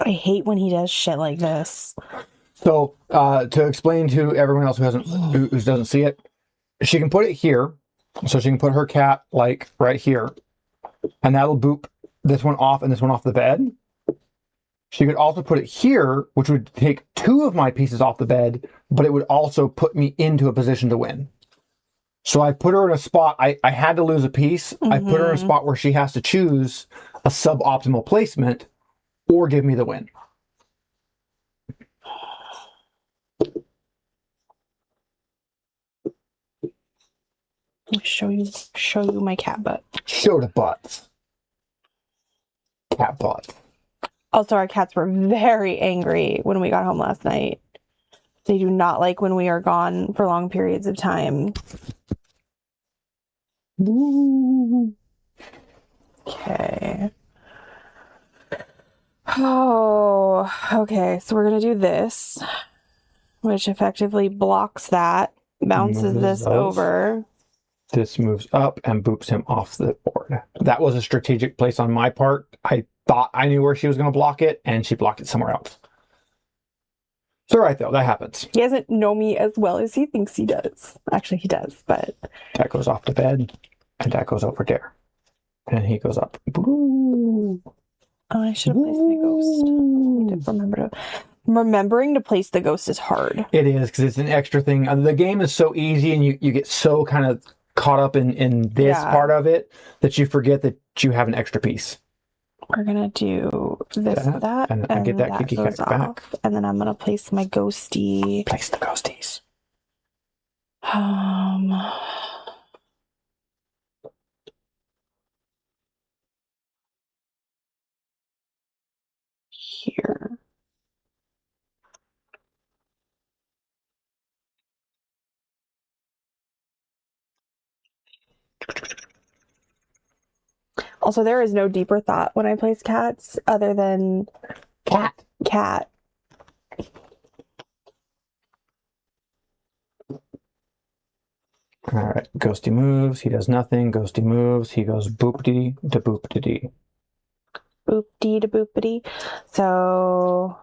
I hate when he does shit like this. So to explain to everyone else who doesn't see it, she can put it here. So she can put her cat like right here, and that'll boop this one off and this one off the bed. She could also put it here, which would take two of my pieces off the bed, but it would also put me into a position to win. So I put her in a spot. I had to lose a piece. Mm-hmm. I put her in a spot where she has to choose a suboptimal placement or give me the win. Show you my cat butt. Show the butts. Cat butt. Also, our cats were very angry when we got home last night. They do not like when we are gone for long periods of time. Ooh. Okay. Oh, okay. So we're going to do this, which effectively blocks that, bounces this over. This moves up and boops him off the board. That was a strategic place on my part. I thought I knew where she was going to block it, and she blocked it somewhere else. It's all right, though. That happens. He doesn't know me as well as he thinks he does. Actually, he does, but... That goes off the bed, and that goes over there. And he goes up. Boo. Oh, I should have placed my ghost. I need to remembering to place the ghost is hard. It is, because it's an extra thing. The game is so easy, and you get so kind of caught up in this part of it that you forget that you have an extra piece. We're gonna do this, that, and I get that kitty cat back. And then I'm gonna place my ghosty. Place the ghosties. Here. Also, there is no deeper thought when I place cats other than cat. All right, Ghosty moves. He does nothing. Ghosty moves. He goes boopity da boopity. Boopity da boopity. So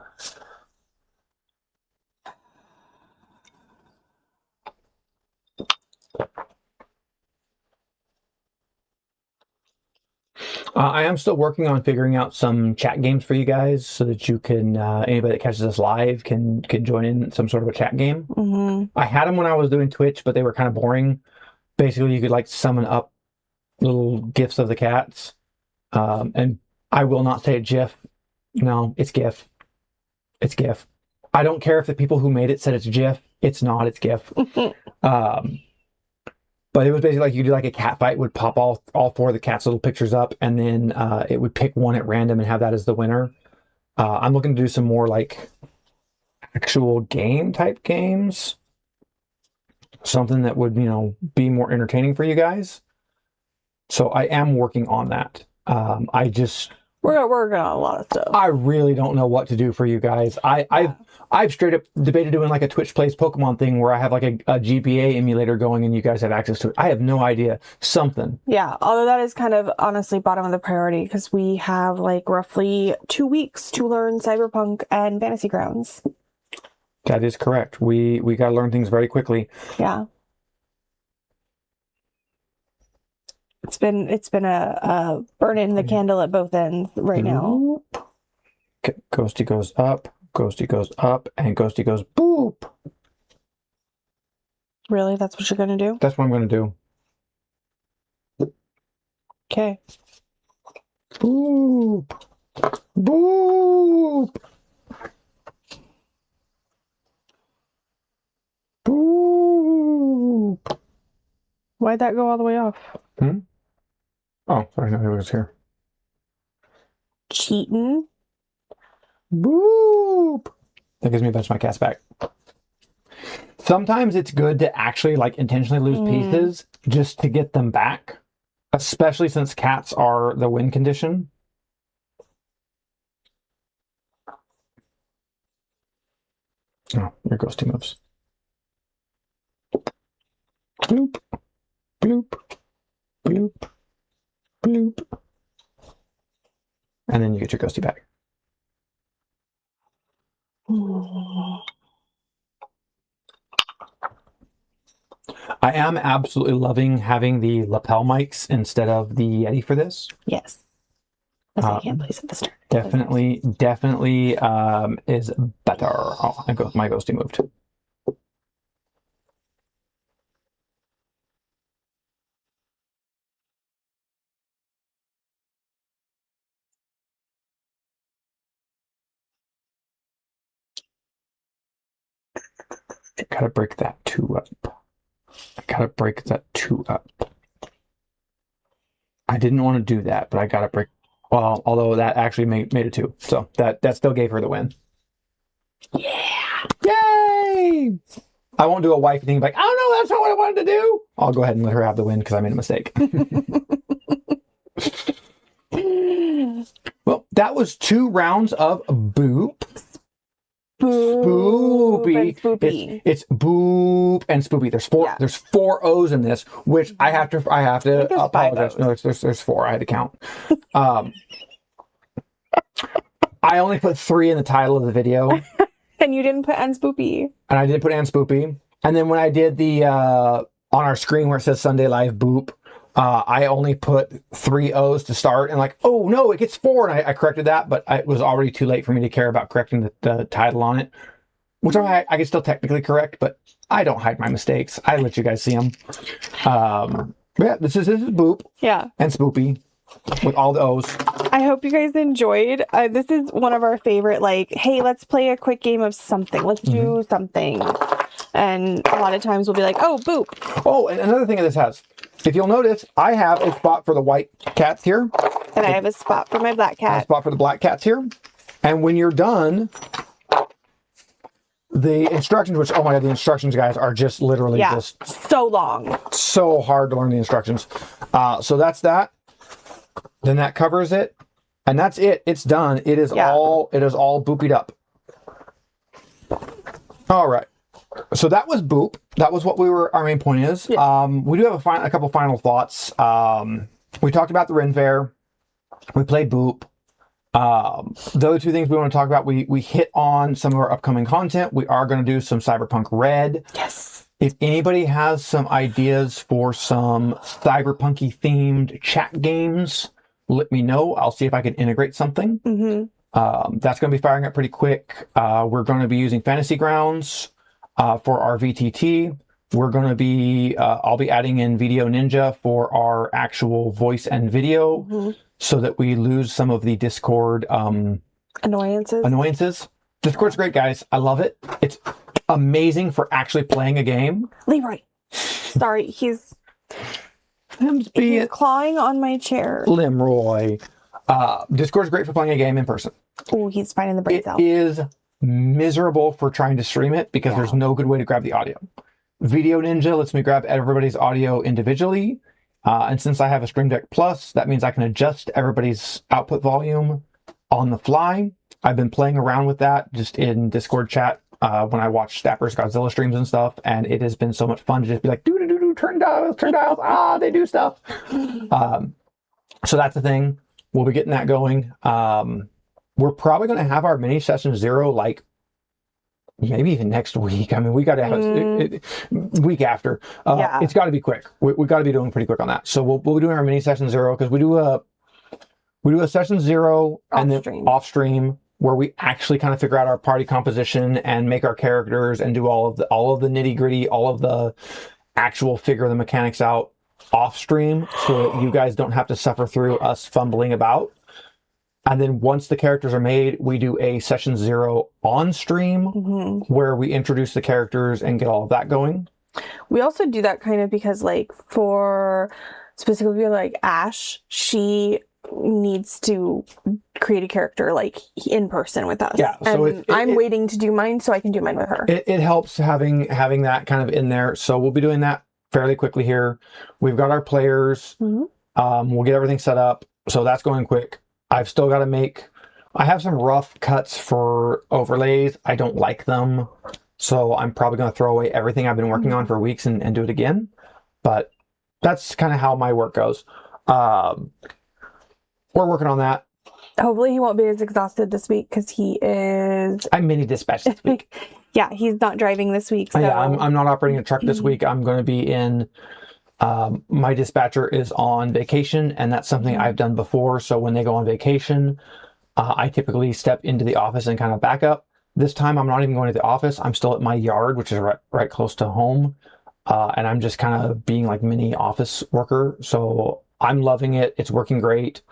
I am still working on figuring out some chat games for you guys so that you can, anybody that catches us live can join in some sort of a chat game. I had them when I was doing Twitch, but they were kind of boring. Basically, you could like summon up little GIFs of the cats. And I will not say GIF. No, it's GIF. It's GIF. I don't care if the people who made it said it's GIF. It's not, it's GIF. But it was basically like you do like a cat fight, would pop all four of the cats' little pictures up, and then it would pick one at random and have that as the winner. I'm looking to do some more like actual game type games. Something that would, you know, be more entertaining for you guys. So I am working on that. We're working on a lot of stuff. I really don't know what to do for you guys. I've straight up debated doing like a Twitch Plays Pokemon thing where I have like a GBA emulator going and you guys have access to it. I have no idea. Something. Yeah, although that is kind of honestly bottom of the priority because we have like roughly 2 weeks to learn Cyberpunk and Fantasy Grounds. That is correct. We got to learn things very quickly. Yeah. It's been a burning the candle at both ends right now. Ghosty goes up, Ghosty goes up, and Ghosty goes boop. Really? That's what you're going to do? That's what I'm going to do. Okay. Boop. Boop. Boop. Why'd that go all the way off? Oh, sorry, no, it was here. Cheating. Boop. That gives me a bunch of my cats back. Sometimes it's good to actually like intentionally lose pieces just to get them back, especially since cats are the win condition. Oh, your ghosty moves. Bloop, bloop, bloop, bloop. And then you get your ghosty back. I am absolutely loving having the lapel mics instead of the Yeti for this. Yes. That's why I can't place at the start. Definitely is better. Oh, my ghosty moved. I gotta break that 2 up. I gotta break that 2 up. I didn't want to do that, but I gotta break. Well, although that actually made it 2, so that still gave her the win. Yeah! Yay! I won't do a wifey thing like, oh no, that's not what I wanted to do. I'll go ahead and let her have the win because I made a mistake. Well, that was 2 rounds of Boop. Spoopy. It's Boop and Spoopy. There's 4 O's in this, which I have to apologize. No, there's 4. I had to count. I only put 3 in the title of the video. And you didn't put and Spoopy. And I did put and Spoopy. And then when I did the on our screen where it says Sunday Live Boop, I only put 3 O's to start, and like, oh no, it gets 4, and I corrected that, but it was already too late for me to care about correcting the title on it, which I can still technically correct, but I don't hide my mistakes. I let you guys see them. Yeah, this is Boop. Yeah. And Spoopy with all the O's. I hope you guys enjoyed. This is one of our favorite, like, hey, let's play a quick game of something. Let's do something. And a lot of times we'll be like, oh, Boop. Oh, and another thing that this has. If you'll notice, I have a spot for the white cats here. And I have a spot for my black cat. A spot for the black cats here. And when you're done, the instructions, which, oh my God, the instructions, guys, are just literally just so long. So hard to learn the instructions. So that's that. Then that covers it. And that's it. It's done. It is all boopied up. All right. So that was Boop. That was what our main point is. Yeah. We do have a couple final thoughts. We talked about the Ren Fair. We played Boop. The other two things we want to talk about, we hit on some of our upcoming content. We are going to do some Cyberpunk Red. Yes. If anybody has some ideas for some cyberpunky themed chat games, let me know. I'll see if I can integrate something. That's going to be firing up pretty quick. We're going to be using Fantasy Grounds for our VTT. We're going to be, I'll be adding in Video Ninja for our actual voice and video so that we lose some of the Discord annoyances. Discord's great, guys. I love it. It's amazing for actually playing a game. Leroy. Sorry, he's clawing on my chair. Limroy. Discord's great for playing a game in person. Oh, he's finding the brains out. It is miserable for trying to stream it because there's no good way to grab the audio. Video Ninja lets me grab everybody's audio individually. And since I have a Stream Deck Plus, that means I can adjust everybody's output volume on the fly. I've been playing around with that just in Discord chat when I watch Stapper's Godzilla streams and stuff. And it has been so much fun to just be like, do, turn dials. They do stuff. So that's the thing. We'll be getting that going. We're probably going to have our mini session 0 like maybe even next week. I mean, we got to have it week after. It's got to be quick. We got to be doing pretty quick on that. So we'll be doing our mini session 0 because we do a session 0 and then off stream where we actually kind of figure out our party composition and make our characters and do all of the nitty gritty, all of the actual figure the mechanics out off stream so that you guys don't have to suffer through us fumbling about. And then once the characters are made, we do a session 0 on stream where we introduce the characters and get all of that going. We also do that kind of because like for specifically like Ash, she needs to create a character like in person with us. Yeah, so I'm waiting to do mine so I can do mine with her. It helps having that kind of in there. So we'll be doing that fairly quickly here. We've got our players. We'll get everything set up. So that's going quick. I've still got to I have some rough cuts for overlays. I don't like them. So I'm probably going to throw away everything I've been working on for weeks and do it again. But that's kind of how my work goes. We're working on that. Hopefully he won't be as exhausted this week because he is... I'm mini dispatched this week. Yeah, he's not driving this week. So... Yeah, I'm not operating a truck this week. I'm going to be in... my dispatcher is on vacation, and that's something I've done before. So when they go on vacation, I typically step into the office and kind of back up. This time, I'm not even going to the office. I'm still at my yard, which is right close to home. And I'm just kind of being like mini office worker. So I'm loving it. It's working great.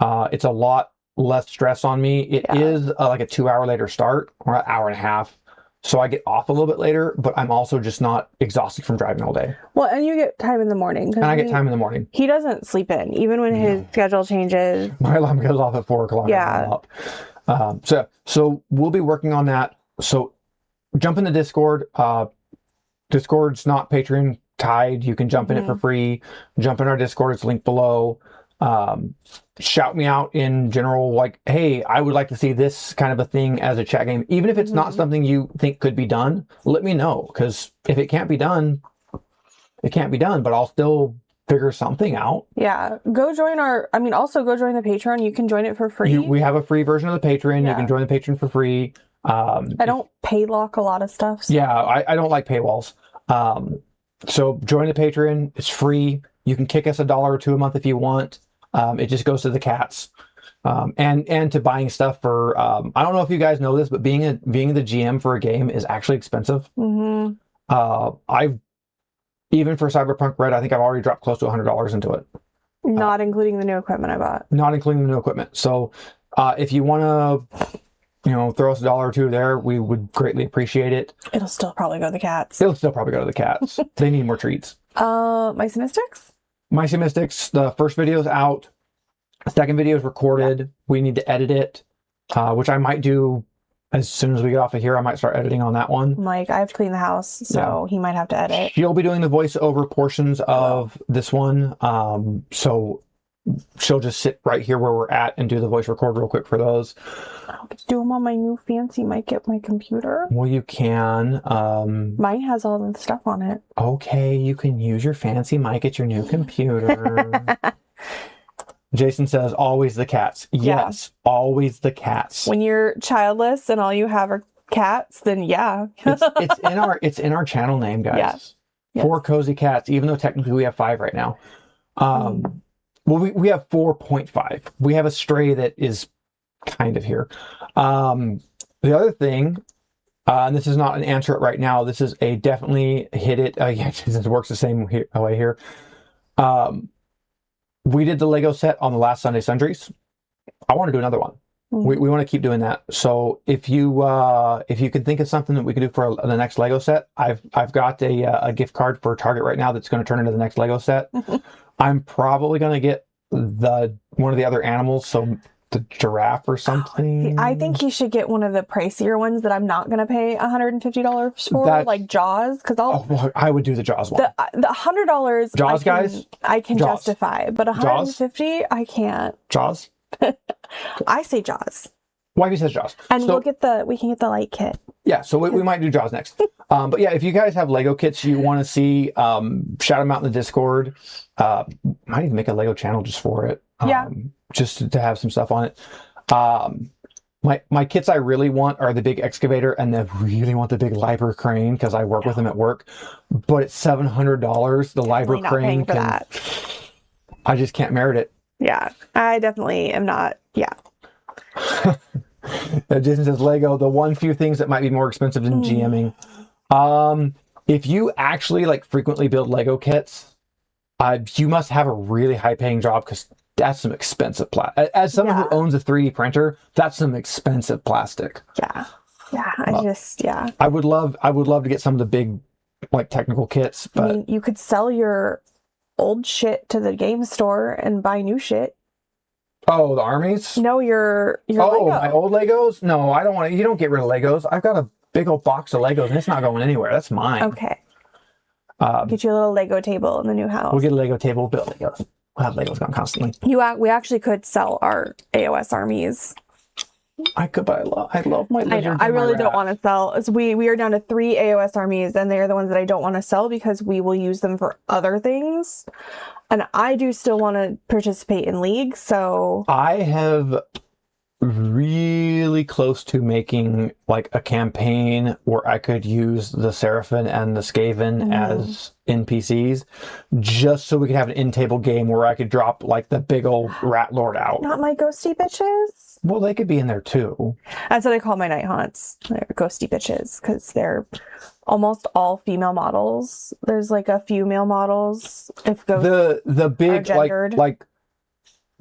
It's a lot less stress on me. It is like a 2-hour later start or an hour and a half. So I get off a little bit later, but I'm also just not exhausted from driving all day. Well, and you get time in the morning. And I get time in the morning. He doesn't sleep in, even when his schedule changes. My alarm goes off at 4 o'clock. Yeah. So we'll be working on that. So jump in the Discord. Discord's not Patreon tied. You can jump in it for free. Jump in our Discord. It's linked below. Shout me out in general, like, hey, I would like to see this kind of a thing as a chat game. Even if it's not something you think could be done, let me know. Because if it can't be done, it can't be done, but I'll still figure something out. Yeah. Go join also go join the Patreon. You can join it for free. We have a free version of the Patreon. You can join the Patreon for free. I don't pay lock a lot of stuff. So. Yeah, I don't like paywalls. So join the Patreon. It's free. You can kick us $1 or $2 a month if you want. It just goes to the cats, and to buying stuff for. I don't know if you guys know this, but being the GM for a game is actually expensive. I've even for Cyberpunk Red, I think I've already dropped close to $100 into it. Not including the new equipment I bought. Not including the new equipment. So, if you want to, throw us $1 or $2 there, we would greatly appreciate it. It'll still probably go to the cats. It'll still probably go to the cats. They need more treats. Mice and Mystics? Mice and Mystics, the first video is out. The second video is recorded. Yeah. We need to edit it, which I might do as soon as we get off of here. I might start editing on that one. Mike, I have to clean the house, so he might have to edit. You'll be doing the voiceover portions of this one. So she'll just sit right here where we're at and do the voice record real quick for those. I'll get to do them on my new fancy mic at my computer. Well, you can. Mine has all the stuff on it. Okay, you can use your fancy mic at your new computer. Jason says, always the cats. Yes, always the cats. When you're childless and all you have are cats, then yeah. it's in our channel name, guys. Yeah. Yes. 4 cozy cats, even though technically we have 5 right now. Well, we have 4.5. We have a stray that is kind of here. The other thing, and this is not an answer it right now. This is a definitely hit it. Yeah, it works the same way here. We did the Lego set on the last Sunday Sundries. I want to do another one. We want to keep doing that. So if you can think of something that we could do for the next Lego set, I've got a gift card for Target right now that's going to turn into the next Lego set. I'm probably going to get one of the other animals, so the giraffe or something. I think you should get one of the pricier ones that I'm not going to pay $150 for, like Jaws, because well, I would do the Jaws one. The $100 Jaws, guys. I can justify, but $150 I can't. Jaws. I say Jaws. Wifey says Jaws. And we can get the light kit. Yeah, so we might do Jaws next. But yeah, if you guys have Lego kits you want to see, shout them out in the Discord. Might even make a Lego channel just for it. Just to have some stuff on it. My kits I really want are the big excavator, and I really want the big Liber crane because I work with them at work. But it's $700. The Liber crane for that. I just can't merit it. Yeah, I definitely am not. Yeah. Jason says Lego, the one few things that might be more expensive than GMing. If you actually like frequently build Lego kits, you must have a really high paying job because that's some expensive plastic. As someone who owns a 3D printer, that's some expensive plastic. Yeah. Yeah. I would love to get some of the big like technical kits, but I mean, you could sell your old shit to the game store and buy new shit. Oh, the armies? No, your Lego. My old Legos? No, I don't want to. You don't get rid of Legos. I've got a big old box of Legos and it's not going anywhere. That's mine. Okay. Get you a little Lego table in the new house. We'll get a Lego table, build Legos. We'll have Legos gone constantly. We actually could sell our AOS armies. I could, but I love my lizards. I know. I really don't want to sell. So we are down to 3 AOS armies, and they are the ones that I don't want to sell because we will use them for other things. And I do still want to participate in league, so I have really close to making like a campaign where I could use the Seraphim and the Skaven as NPCs, just so we could have an in-table game where I could drop like the big old rat lord out. Not my ghosty bitches. Well, they could be in there too. That's what I call my night haunts. They're ghosty bitches because they're almost all female models. There's like a few male models. If the big like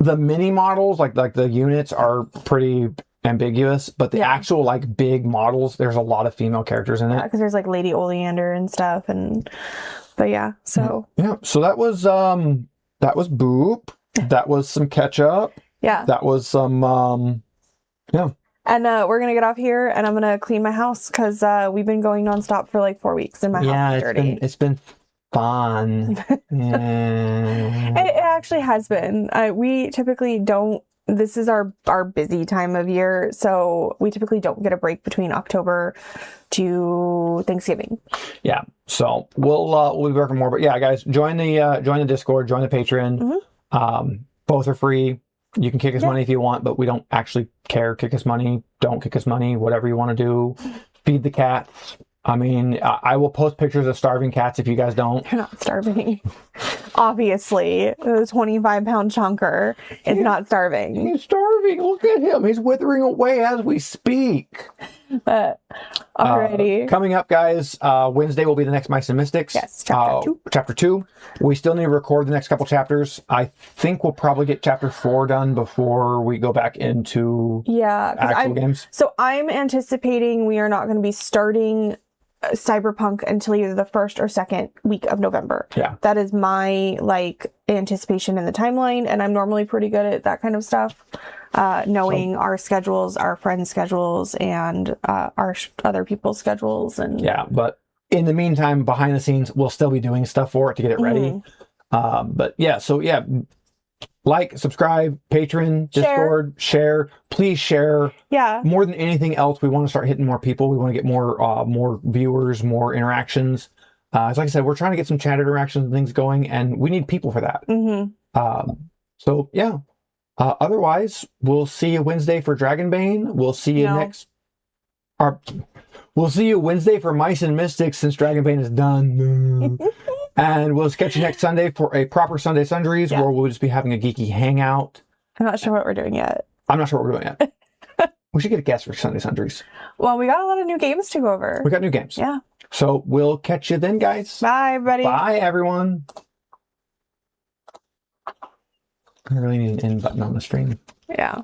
the mini models, like the units are pretty ambiguous, but the actual like big models, there's a lot of female characters in it. Because there's like Lady Oleander and stuff, but yeah. So so that was Boop. That was some ketchup. Yeah. That was some And we're gonna get off here, and I'm gonna clean my house because we've been going nonstop for like 4 weeks, and my house is dirty. It's been fun. It actually has been. We typically don't. This is our busy time of year, so we typically don't get a break between October to Thanksgiving. Yeah. So we'll be working more, but yeah, guys, join the Discord, join the Patreon. Both are free. You can kick us money if you want, but we don't actually care. Kick us money. Don't kick us money. Whatever you want to do. Feed the cats. I mean, I will post pictures of starving cats if you guys don't. They're not starving. Obviously, the 25-pound chunker is not starving. He's starving. Look at him. He's withering away as we speak. Alrighty. Coming up, guys, Wednesday will be the next Mice and Mystics. Yes, chapter 2. Chapter 2. We still need to record the next couple chapters. I think we'll probably get chapter 4 done before we go back into actual games. So I'm anticipating we are not going to be starting Cyberpunk until either the 1st or 2nd week of November. Yeah. That is my anticipation in the timeline, and I'm normally pretty good at that kind of stuff. Knowing our schedules, our friends' schedules, and our other people's schedules. And but in the meantime, behind the scenes, we'll still be doing stuff for it to get it ready. But yeah, so like, subscribe, Patreon, Discord, share. Please share. Yeah. More than anything else, we want to start hitting more people. We want to get more viewers, more interactions. Like I said, we're trying to get some chat interactions and things going, and we need people for that. So yeah. Otherwise, we'll see you Wednesday for Dragonbane. We'll see you we'll see you Wednesday for Mice and Mystics since Dragonbane is done. And we'll catch you next Sunday for a proper Sunday Sundries where we'll just be having a geeky hangout. I'm not sure what we're doing yet. I'm not sure what we're doing yet. We should get a guest for Sunday Sundries. Well, we got a lot of new games to go over. We got new games. Yeah. So we'll catch you then, guys. Bye, everybody. Bye, everyone. I really need an end button on the stream. Yeah.